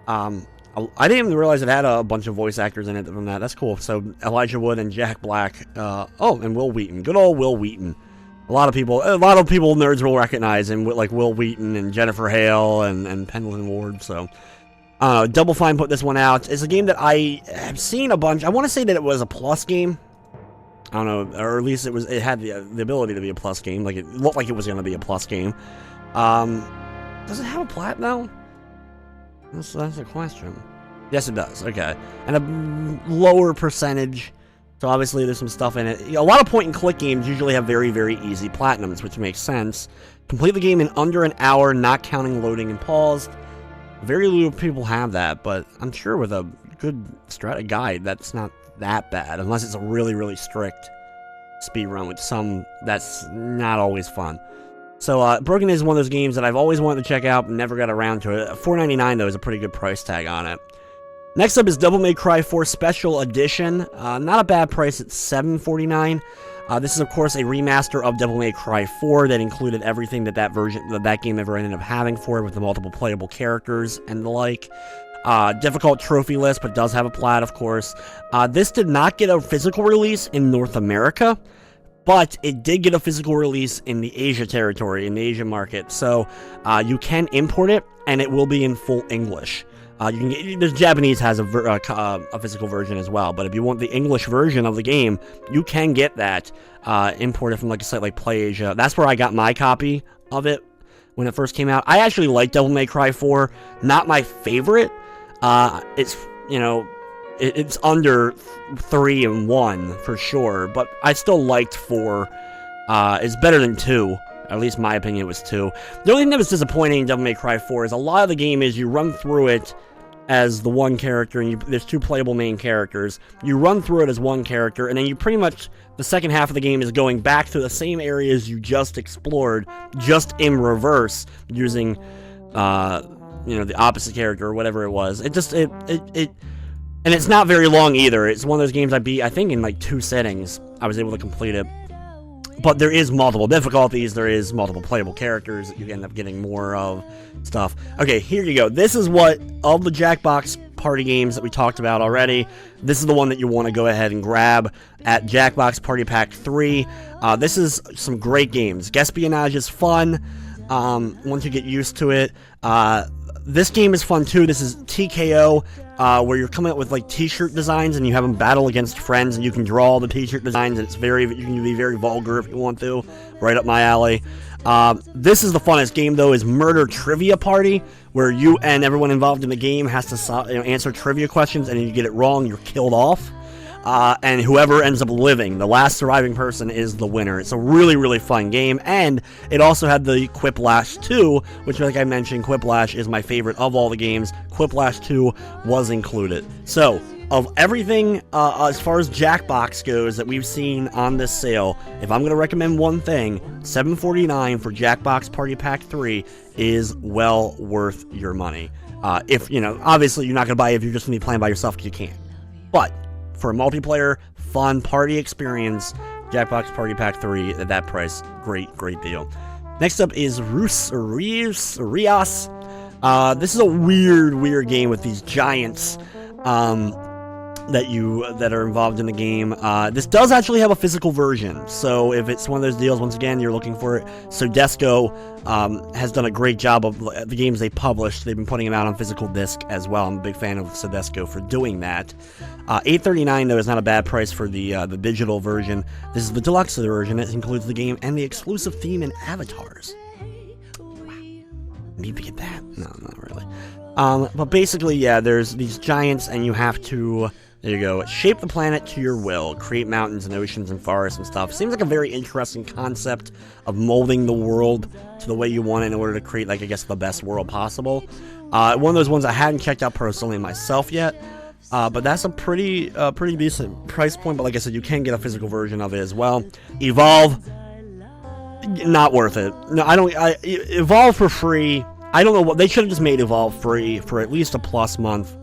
I didn't even realize it had a bunch of voice actors in it from that. That's cool. So Elijah Wood and Jack Black. And Will Wheaton. Good old Will Wheaton. A lot of people nerds will recognize him with like Will Wheaton and Jennifer Hale and Pendleton Ward. So Double Fine put this one out. It's a game that I have seen a bunch. I want to say that it was a plus game. I don't know, or at least it had the ability to be a plus game. Like, it looked like it was going to be a plus game. Does it have a platinum? That's a question. Yes, it does. Okay. And a lower percentage. So obviously there's some stuff in it. A lot of point-and-click games usually have very, very easy platinums, which makes sense. Complete the game in under an hour, not counting loading and pause. Very little people have that, but I'm sure with a good guide, that's not that bad, unless it's a really, really strict speed run with some that's not always fun. So Broken is one of those games that I've always wanted to check out, but never got around to it. $4.99 though is a pretty good price tag on it. Next up is Devil May Cry 4 Special Edition. Not a bad price at $7.49. This is of course a remaster of Devil May Cry 4 that included everything that game ever ended up having for it, with the multiple playable characters and the like. Difficult trophy list, but does have a plat, of course. This did not get a physical release in North America, but it did get a physical release in the Asia territory, in the Asian market. So you can import it, and it will be in full English. The Japanese has a physical version as well, but if you want the English version of the game, you can get that imported from like a site like PlayAsia. That's where I got my copy of it when it first came out. I actually like Devil May Cry 4. Not my favorite. It's, you know, it's under 3 and 1 for sure, but I still liked 4. It's better than 2. At least my opinion was 2. The only thing that was disappointing in Devil May Cry 4 is a lot of the game is you run through it as the one character, and there's 2 playable main characters. You run through it as one character, and then you pretty much, the second half of the game is going back to the same areas you just explored, just in reverse, using, you know, the opposite character or whatever it was. And it's not very long either. It's one of those games I beat, I think in like 2 settings, I was able to complete it. But there is multiple difficulties, there is multiple playable characters that you end up getting more of stuff. Okay, here you go. This is what, of the Jackbox party games that we talked about already, this is the one that you want to go ahead and grab at Jackbox Party Pack 3. This is some great games. Guespionage is fun, once you get used to it. This game is fun too. This is TKO, where you're coming up with like t-shirt designs and you have them battle against friends, and you can draw all the t-shirt designs, and you can be very vulgar if you want to. Right up my alley. This is the funnest game though, is Murder Trivia Party, where you and everyone involved in the game has to answer trivia questions, and if you get it wrong, you're killed off. And whoever ends up living, the last surviving person, is the winner. It's a really, really fun game, and it also had the Quiplash 2, which, like I mentioned, Quiplash is my favorite of all the games. Quiplash 2 was included. So, of everything, as far as Jackbox goes that we've seen on this sale, if I'm going to recommend one thing, $7.49 for Jackbox Party Pack 3 is well worth your money. If, obviously you're not going to buy it if you're just going to be playing by yourself, because you can't. But for a multiplayer, fun party experience, Jackbox Party Pack 3 at that price, great deal. Next up is Rios. This is a weird game with these giants that are involved in the game. This does actually have a physical version, so if it's one of those deals, once again, you're looking for it. Sodesco has done a great job of the games they published. They've been putting them out on physical disc as well. I'm a big fan of Sodesco for doing that. $8.39 though is not a bad price for the digital version. This is the deluxe version. It includes the game and the exclusive theme and avatars. Wow. Need to get that? No, not really. But basically, yeah, there's these giants, and you have to, there you go, shape the planet to your will, create mountains and oceans and forests and stuff. Seems like a very interesting concept of molding the world to the way you want it in order to create, like, I guess, the best world possible. One of those ones I hadn't checked out personally myself yet, but that's a pretty decent price point. But like I said, you can get a physical version of it as well. Evolve, not worth it. No, Evolve for free. I don't know what, they should have just made Evolve free for at least a plus month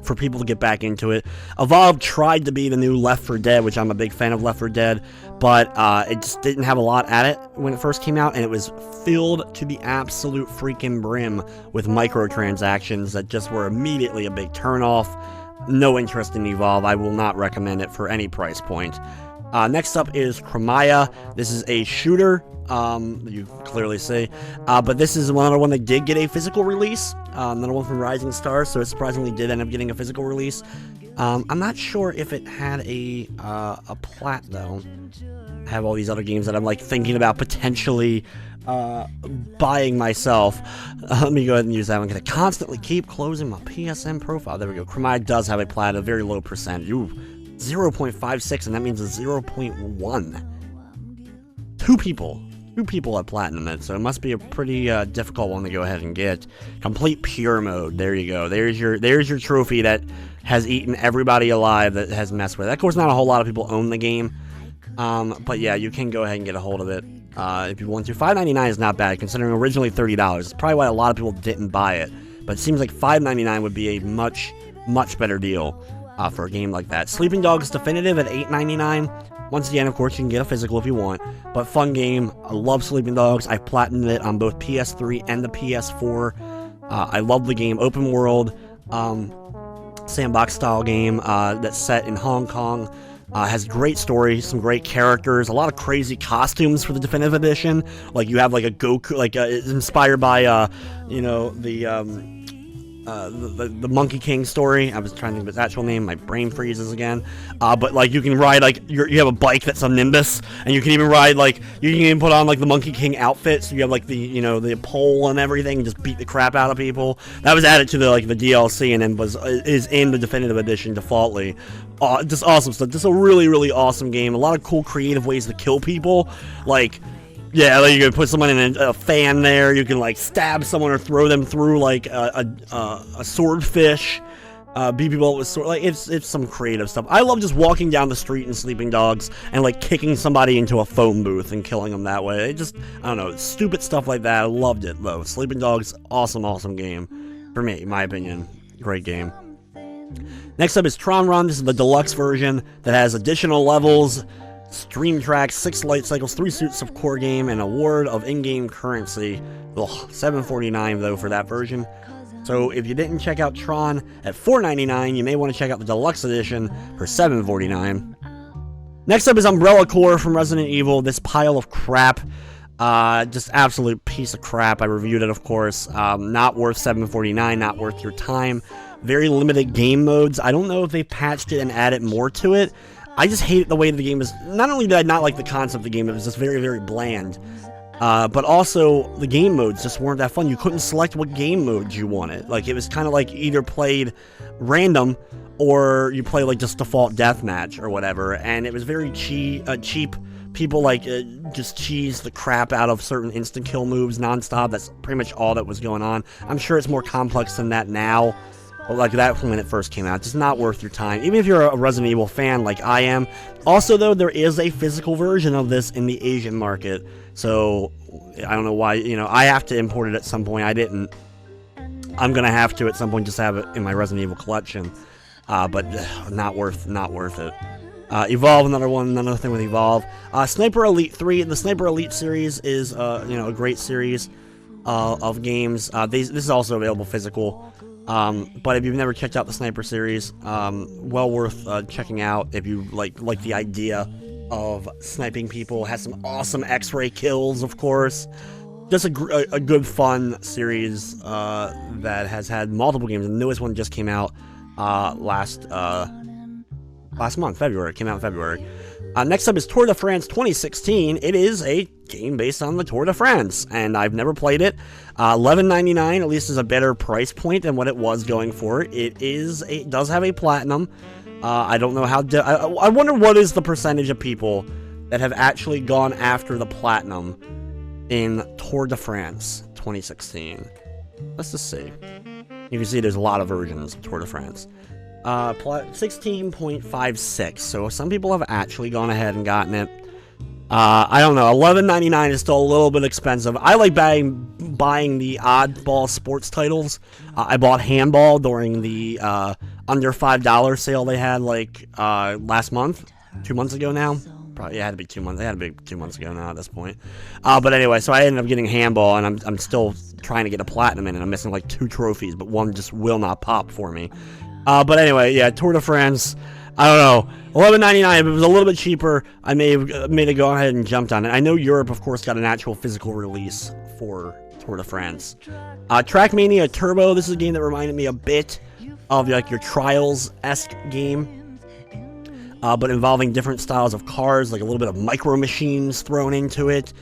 for people to get back into it. Evolve tried to be the new Left 4 Dead, which I'm a big fan of Left 4 Dead, but it just didn't have a lot at it when it first came out, and it was filled to the absolute freaking brim with microtransactions that just were immediately a big turnoff. No interest in Evolve. I will not recommend it for any price point. Next up is Crimea. This is a shooter, you clearly see, but this is another one that did get a physical release, another one from Rising Stars, so it surprisingly did end up getting a physical release. I'm not sure if it had a plat, though. I have all these other games that I'm, like, thinking about potentially buying myself. Let me go ahead and use that one. I'm going to constantly keep closing my PSN profile. There we go. Crimea does have a plat, a very low percent. 0.56, and that means a 0.1. Two people have platinum it, so it must be a pretty difficult one to go ahead and get. Complete pure mode. There you go. There's your trophy that has eaten everybody alive that has messed with it. Of course, not a whole lot of people own the game, but yeah, you can go ahead and get a hold of it if you want to. $5.99 is not bad, considering originally $30. It's probably why a lot of people didn't buy it, but it seems like $5.99 would be a much better deal for a game like that. Sleeping Dogs Definitive at $8.99. Once again, of course, you can get a physical if you want, but fun game. I love Sleeping Dogs. I platinumed it on both PS3 and the PS4. I love the game. Open world, sandbox style game that's set in Hong Kong. Has great story, some great characters, a lot of crazy costumes for the Definitive Edition. Like, you have like a Goku, like it's inspired by the Monkey King story. I was trying to think of its actual name. My brain freezes again. But like, you can ride, like, you have a bike that's a Nimbus, and you can even ride, like, you can even put on like the Monkey King outfit, so you have like the the pole and everything, and just beat the crap out of people. That was added to the DLC, and then is in the Definitive Edition defaultly. Just awesome stuff. Just a really awesome game. A lot of cool creative ways to kill people. Like, yeah, like, you can put someone in a fan there. You can, like, stab someone or throw them through, like, a swordfish. Beat people up with sword. Like, it's some creative stuff. I love just walking down the street in Sleeping Dogs and, like, kicking somebody into a phone booth and killing them that way. It just, I don't know, stupid stuff like that. I loved it, though. Sleeping Dogs, awesome game. For me, in my opinion. Great game. Next up is Tron Run. This is the deluxe version that has additional levels, stream tracks, 6 light cycles, 3 suits of core game, and award of in-game currency. Ugh, $7.49 though for that version. So if you didn't check out Tron at $4.99, you may want to check out the deluxe edition for $7.49. Next up is Umbrella Corps from Resident Evil. This pile of crap. Just absolute piece of crap. I reviewed it, of course. Not worth $7.49, not worth your time. Very limited game modes. I don't know if they patched it and added more to it. I just hate the way the game is. Not only did I not like the concept of the game, it was just very, very bland. But also, the game modes just weren't that fun. You couldn't select what game modes you wanted. Like, it was kind of like either played random or you play like just default deathmatch or whatever. And it was very cheap. People like just cheese the crap out of certain instant kill moves nonstop. That's pretty much all that was going on. I'm sure it's more complex than that now. But like that when it first came out, just not worth your time. Even if you're a Resident Evil fan like I am. Also, though, there is a physical version of this in the Asian market. So I don't know why. I have to import it at some point. I didn't. I'm gonna have to at some point just have it in my Resident Evil collection. But not worth it. Evolve, another thing with Evolve. Sniper Elite 3, the Sniper Elite series is, a great series of games. This is also available physical. But if you've never checked out the Sniper series, well worth checking out if you like the idea of sniping people. Has some awesome X-ray kills, of course. Just a good, fun series that has had multiple games. The newest one just came out last month, February. It came out in February. Next up is Tour de France 2016. It is a game based on the Tour de France, and I've never played it. $11.99 at least is a better price point than what it was going for. It does have a platinum. I don't know how. I wonder what is the percentage of people that have actually gone after the platinum in Tour de France 2016. Let's just see. You can see there's a lot of versions of Tour de France. 16.56. So some people have actually gone ahead and gotten it. I don't know. $11.99 is still a little bit expensive. I like buying the oddball sports titles. I bought Handball during the under $5 sale they had last month, 2 months ago now. Probably, it had to be 2 months. They had to be 2 months ago now at this point. But anyway, so I ended up getting Handball, and I'm still trying to get a platinum in it. I'm missing like 2 trophies, but one just will not pop for me. But anyway, yeah, Tour de France, I don't know, $11.99. If it was a little bit cheaper, I may have made it go ahead and jumped on it. I know Europe, of course, got an actual physical release for Tour de France. Trackmania Turbo, this is a game that reminded me a bit of like your Trials-esque game, but involving different styles of cars, like a little bit of micro machines thrown into it,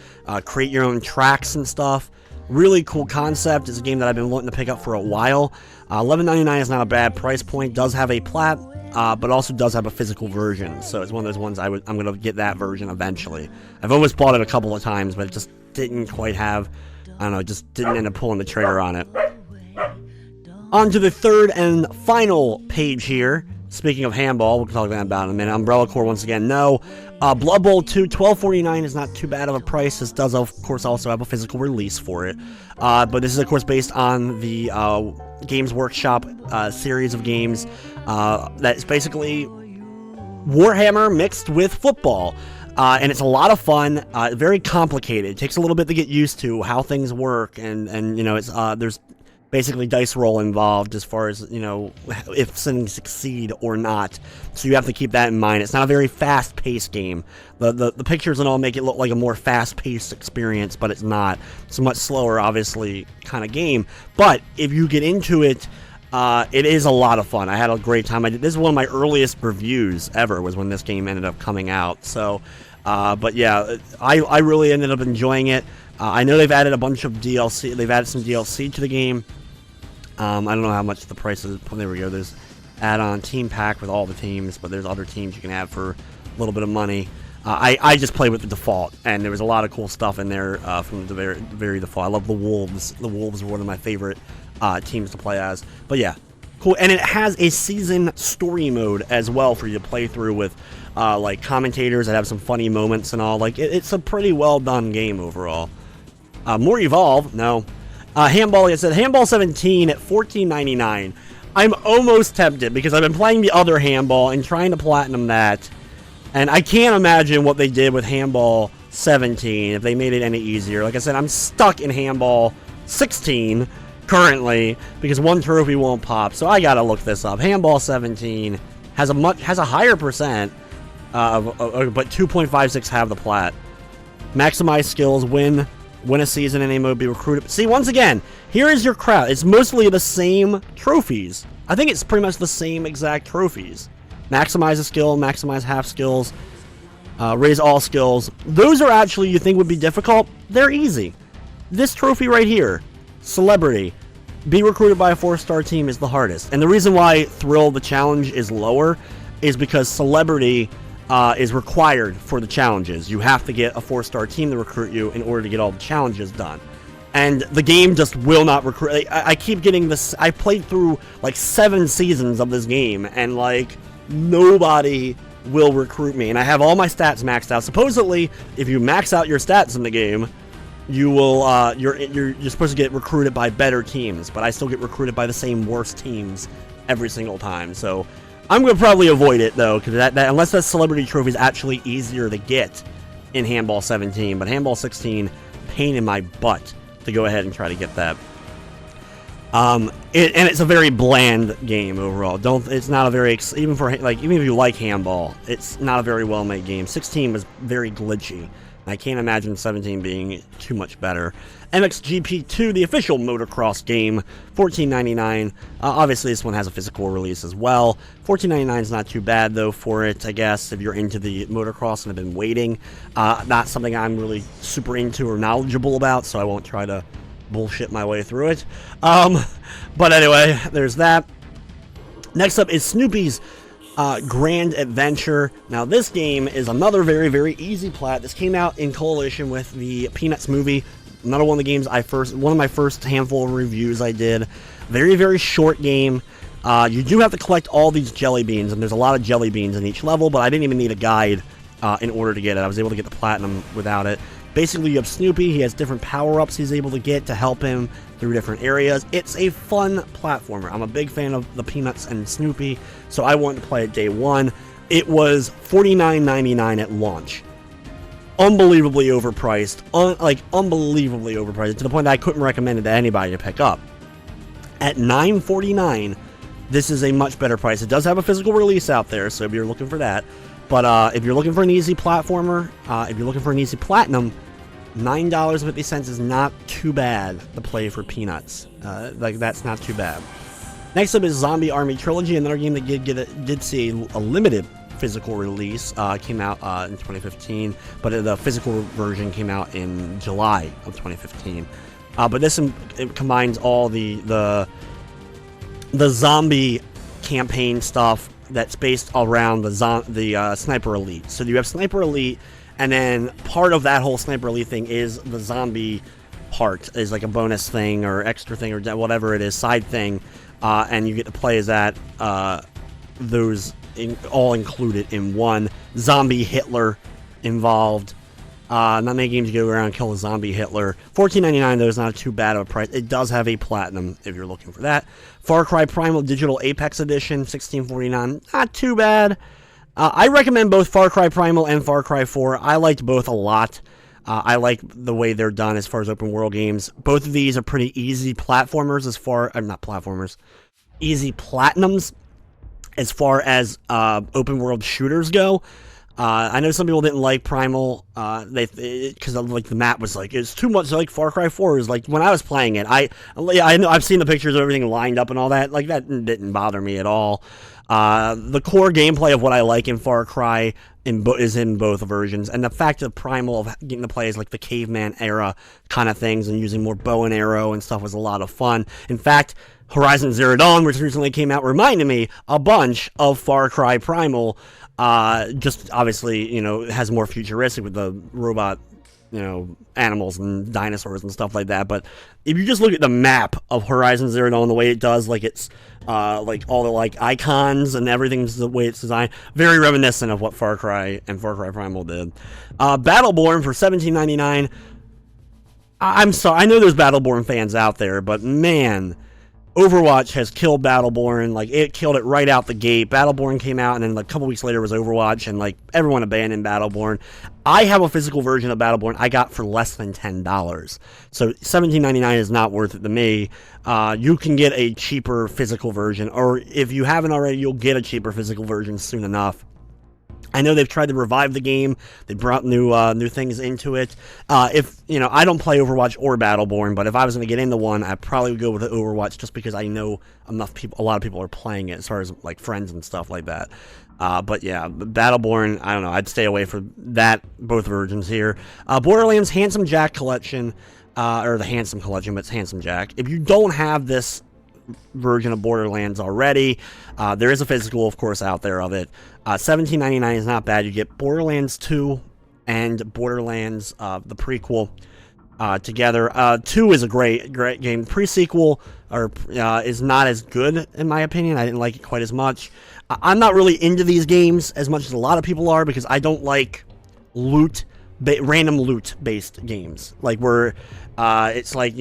create your own tracks and stuff. Really cool concept. It's a game that I've been wanting to pick up for a while. $11.99 is not a bad price point. Does have a plat, but also does have a physical version. So it's one of those ones I'm going to get that version eventually. I've almost bought it a couple of times, but it just didn't quite have, I don't know, just didn't end up pulling the trigger on it. On to the third and final page here. Speaking of Handball, we'll talk about it in a minute. Umbrella Corps, once again, no. Blood Bowl 2, $12.49 is not too bad of a price. This does, of course, also have a physical release for it. But this is, of course, based on the Games Workshop series of games. That's basically Warhammer mixed with football. And it's a lot of fun, very complicated. It takes a little bit to get used to how things work, and it's there's basically dice roll involved as far as, if something succeed or not. So you have to keep that in mind. It's not a very fast-paced game. The pictures and all make it look like a more fast-paced experience, but it's not. It's a much slower, obviously, kind of game. But if you get into it, it is a lot of fun. I had a great time. This is one of my earliest reviews ever, was when this game ended up coming out. So, but yeah, I really ended up enjoying it. I know they've added a bunch of DLC. They've added some DLC to the game. I don't know how much the price is. There we go. There's add-on team pack with all the teams, but there's other teams you can add for a little bit of money. I just played with the default, and there was a lot of cool stuff in there from the very default. I love the Wolves. The Wolves are one of my favorite teams to play as. But yeah, cool. And it has a season story mode as well for you to play through with like commentators that have some funny moments and all. Like it's a pretty well done game overall. More Evolve, no. Handball, like I said, Handball 17 at $14.99. I'm almost tempted because I've been playing the other Handball and trying to platinum that. And I can't imagine what they did with Handball 17 if they made it any easier. Like I said, I'm stuck in Handball 16 currently because one trophy won't pop. So I gotta look this up. Handball 17 has a higher percent, but 2.56 have the plat. maximize skills, win a season in a mode, be recruited. See, once again, here is your crowd. It's mostly the same trophies. I think it's pretty much the same exact trophies. Maximize a skill, maximize half skills, raise all skills. Those are actually, you think would be difficult? They're easy. This trophy right here, celebrity, be recruited by a 4-star team, is the hardest. And the reason why Thrill, the challenge, is lower is because celebrity is required for the challenges. You have to get a 4-star team to recruit you in order to get all the challenges done. And the game just will not recruit. I keep getting this. I played through like 7 seasons of this game, and like nobody will recruit me. And I have all my stats maxed out. Supposedly, if you max out your stats in the game, you will you're supposed to get recruited by better teams. But I still get recruited by the same worst teams every single time. So I'm going to probably avoid it, though, because that unless that celebrity trophy is actually easier to get in Handball 17. But Handball 16, pain in my butt to go ahead and try to get that. And it's a very bland game overall. It's not a very, even if you like Handball, it's not a very well-made game. 16 was very glitchy. I can't imagine 17 being too much better. MXGP2, the official motocross game, $14.99. Obviously, this one has a physical release as well. $14.99 is not too bad, though, for it, I guess, if you're into the motocross and have been waiting. Not something I'm really super into or knowledgeable about, so I won't try to bullshit my way through it. But anyway, there's that. Next up is Snoopy's Grand Adventure. Now, this game is another very, very easy plat. This came out in coalition with the Peanuts movie. Another one of the games one of my first handful of reviews I did. Very, very short game. You do have to collect all these jelly beans, and there's a lot of jelly beans in each level, but I didn't even need a guide in order to get it. I was able to get the platinum without it. Basically, you have Snoopy. He has different power-ups he's able to get to help him through different areas. It's a fun platformer. I'm a big fan of the Peanuts and Snoopy, so I wanted to play it day one. It was $49.99 at launch. Unbelievably overpriced. Unbelievably overpriced, to the point that I couldn't recommend it to anybody to pick up. At $9.49, this is a much better price. It does have a physical release out there, so if you're looking for that. But if you're looking for an easy platformer, if you're looking for an easy platinum, $9.50 is not too bad to play for Peanuts. That's not too bad. Next up is Zombie Army Trilogy, another game that did see a limited physical release. Came out in 2015, but the physical version came out in July of 2015. But this it combines all the zombie campaign stuff that's based around the Sniper Elite. So you have Sniper Elite, and then part of that whole Sniper Elite thing is the zombie part, is like a bonus thing or extra thing or whatever it is, side thing, and you get to play as that. Those all included in one. Zombie Hitler involved. Not many games you go around and kill a zombie Hitler. $14.99 though is not too bad of a price. It does have a platinum if you're looking for that. Far Cry Primal Digital Apex Edition, $16.49. Not too bad. I recommend both Far Cry Primal and Far Cry 4. I liked both a lot. I like the way they're done as far as open world games. Both of these are pretty easy platformers not platformers. Easy platinums as far as open world shooters go. I know some people didn't like Primal, because like the map was like, it's too much like Far Cry 4 is like, when I was playing it, I know I've seen the pictures of everything lined up and all that, like that didn't bother me at all. The core gameplay of what I like in Far Cry is in both versions, and the fact of Primal of getting to play as like the caveman era kind of things and using more bow and arrow and stuff was a lot of fun. In fact, Horizon Zero Dawn, which recently came out, reminded me a bunch of Far Cry Primal. Just obviously, has more futuristic with the robot, animals and dinosaurs and stuff like that. But if you just look at the map of Horizon Zero Dawn, the way it does, like it's like all the like icons and everything's the way it's designed, very reminiscent of what Far Cry and Far Cry Primal did. Battleborn for $17.99. I'm sorry, I know there's Battleborn fans out there, but man, Overwatch has killed Battleborn. Like, it killed it right out the gate. Battleborn came out, and then like a couple weeks later was Overwatch, and like everyone abandoned Battleborn. I have a physical version of Battleborn I got for less than $10. So $17.99 is not worth it to me. You can get a cheaper physical version, or if you haven't already, you'll get a cheaper physical version soon enough. I know they've tried to revive the game. They brought new things into it. If I don't play Overwatch or Battleborn, but if I was going to get into one, I'd probably go with the Overwatch just because I know a lot of people are playing it as far as like friends and stuff like that. But yeah, Battleborn, I don't know. I'd stay away from both versions here. Borderlands Handsome Jack Collection, or the Handsome Collection, but it's Handsome Jack. If you don't have this version of Borderlands already, there is a physical, of course, out there of it. $17.99 is not bad. You get Borderlands 2 and Borderlands the prequel together. 2 is a great game. Pre-sequel is not as good in my opinion. I didn't like it quite as much. I'm not really into these games as much as a lot of people are because I don't like random loot based games, like where it's like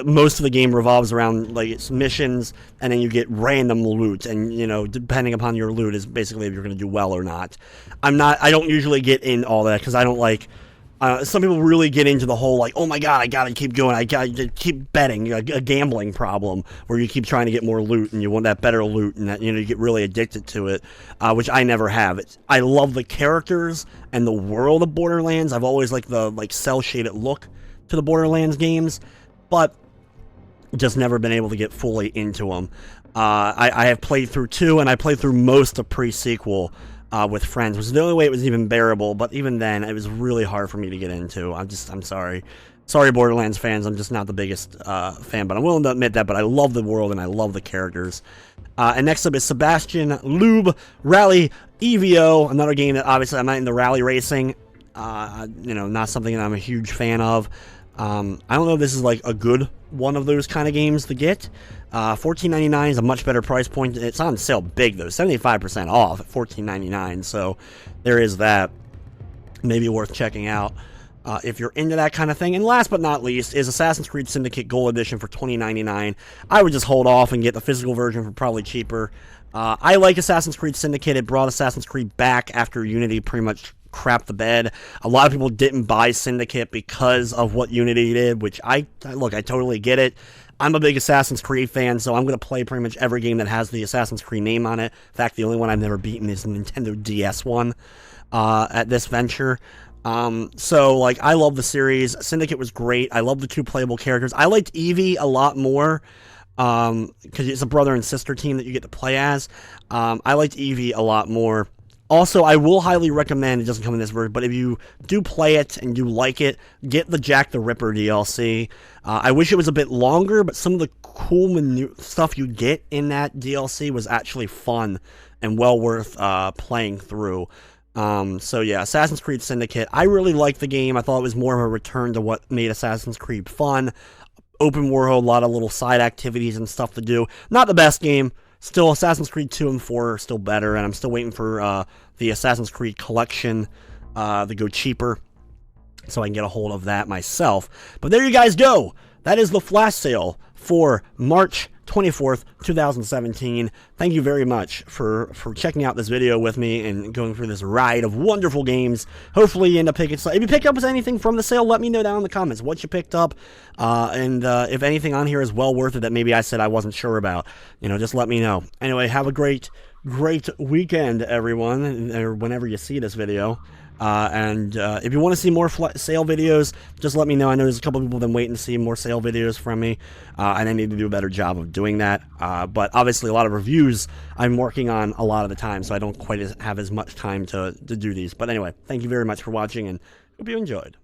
most of the game revolves around like it's missions and then you get random loot, and depending upon your loot is basically if you're going to do well or not. I don't usually get in all that because I don't like some people really get into the whole like, oh my god, I gotta keep going, I gotta keep betting, a gambling problem where you keep trying to get more loot and you want that better loot, and that you get really addicted to it, which I never have. I love the characters and the world of Borderlands. I've always liked the cel shaded look to the Borderlands games, but just never been able to get fully into them. I have played through 2 and I played through most of pre-sequel with friends, which is the only way it was even bearable, but even then, it was really hard for me to get into. I'm sorry. Sorry, Borderlands fans, I'm just not the biggest fan, but I'm willing to admit that, but I love the world and I love the characters. And next up is Sebastian Loeb Rally EVO, another game that obviously I'm not into rally racing, not something that I'm a huge fan of. I don't know if this is like a good one of those kind of games to get. $14.99 is a much better price point. It's on sale big though, 75% off at $14.99. So there is that. Maybe worth checking out if you're into that kind of thing. And last but not least is Assassin's Creed Syndicate Gold Edition for $20.99. I would just hold off and get the physical version for probably cheaper. I like Assassin's Creed Syndicate. It brought Assassin's Creed back after Unity pretty much crapped the bed. A lot of people didn't buy Syndicate because of what Unity did, which I totally get it. I'm a big Assassin's Creed fan, so I'm going to play pretty much every game that has the Assassin's Creed name on it. In fact, the only one I've never beaten is the Nintendo DS one at this venture. So, I love the series. Syndicate was great. I love the 2 playable characters. I liked Evie a lot more because it's a brother and sister team that you get to play as. I liked Evie a lot more. Also, I will highly recommend, it doesn't come in this version, but if you do play it and you like it, get the Jack the Ripper DLC. I wish it was a bit longer, but some of the cool stuff you get in that DLC was actually fun and well worth playing through. So yeah, Assassin's Creed Syndicate. I really liked the game. I thought it was more of a return to what made Assassin's Creed fun. Open world, a lot of little side activities and stuff to do. Not the best game. Still, Assassin's Creed 2 and 4 are still better, and I'm still waiting for the Assassin's Creed Collection to go cheaper, so I can get a hold of that myself. But there you guys go. That is the flash sale for March 24th, 2017. Thank you very much for checking out this video with me and going through this ride of wonderful games. Hopefully you end up picking some. If you pick up anything from the sale, let me know down in the comments what you picked up, and if anything on here is well worth it that maybe I said I wasn't sure about, just let me know. Anyway, have a great weekend, everyone, or whenever you see this video. And if you want to see more sale videos, just let me know. I know there's a couple people that waiting to see more sale videos from me, and I need to do a better job of doing that. But obviously, a lot of reviews I'm working on a lot of the time, so I don't quite have as much time to do these. But anyway, thank you very much for watching, and hope you enjoyed.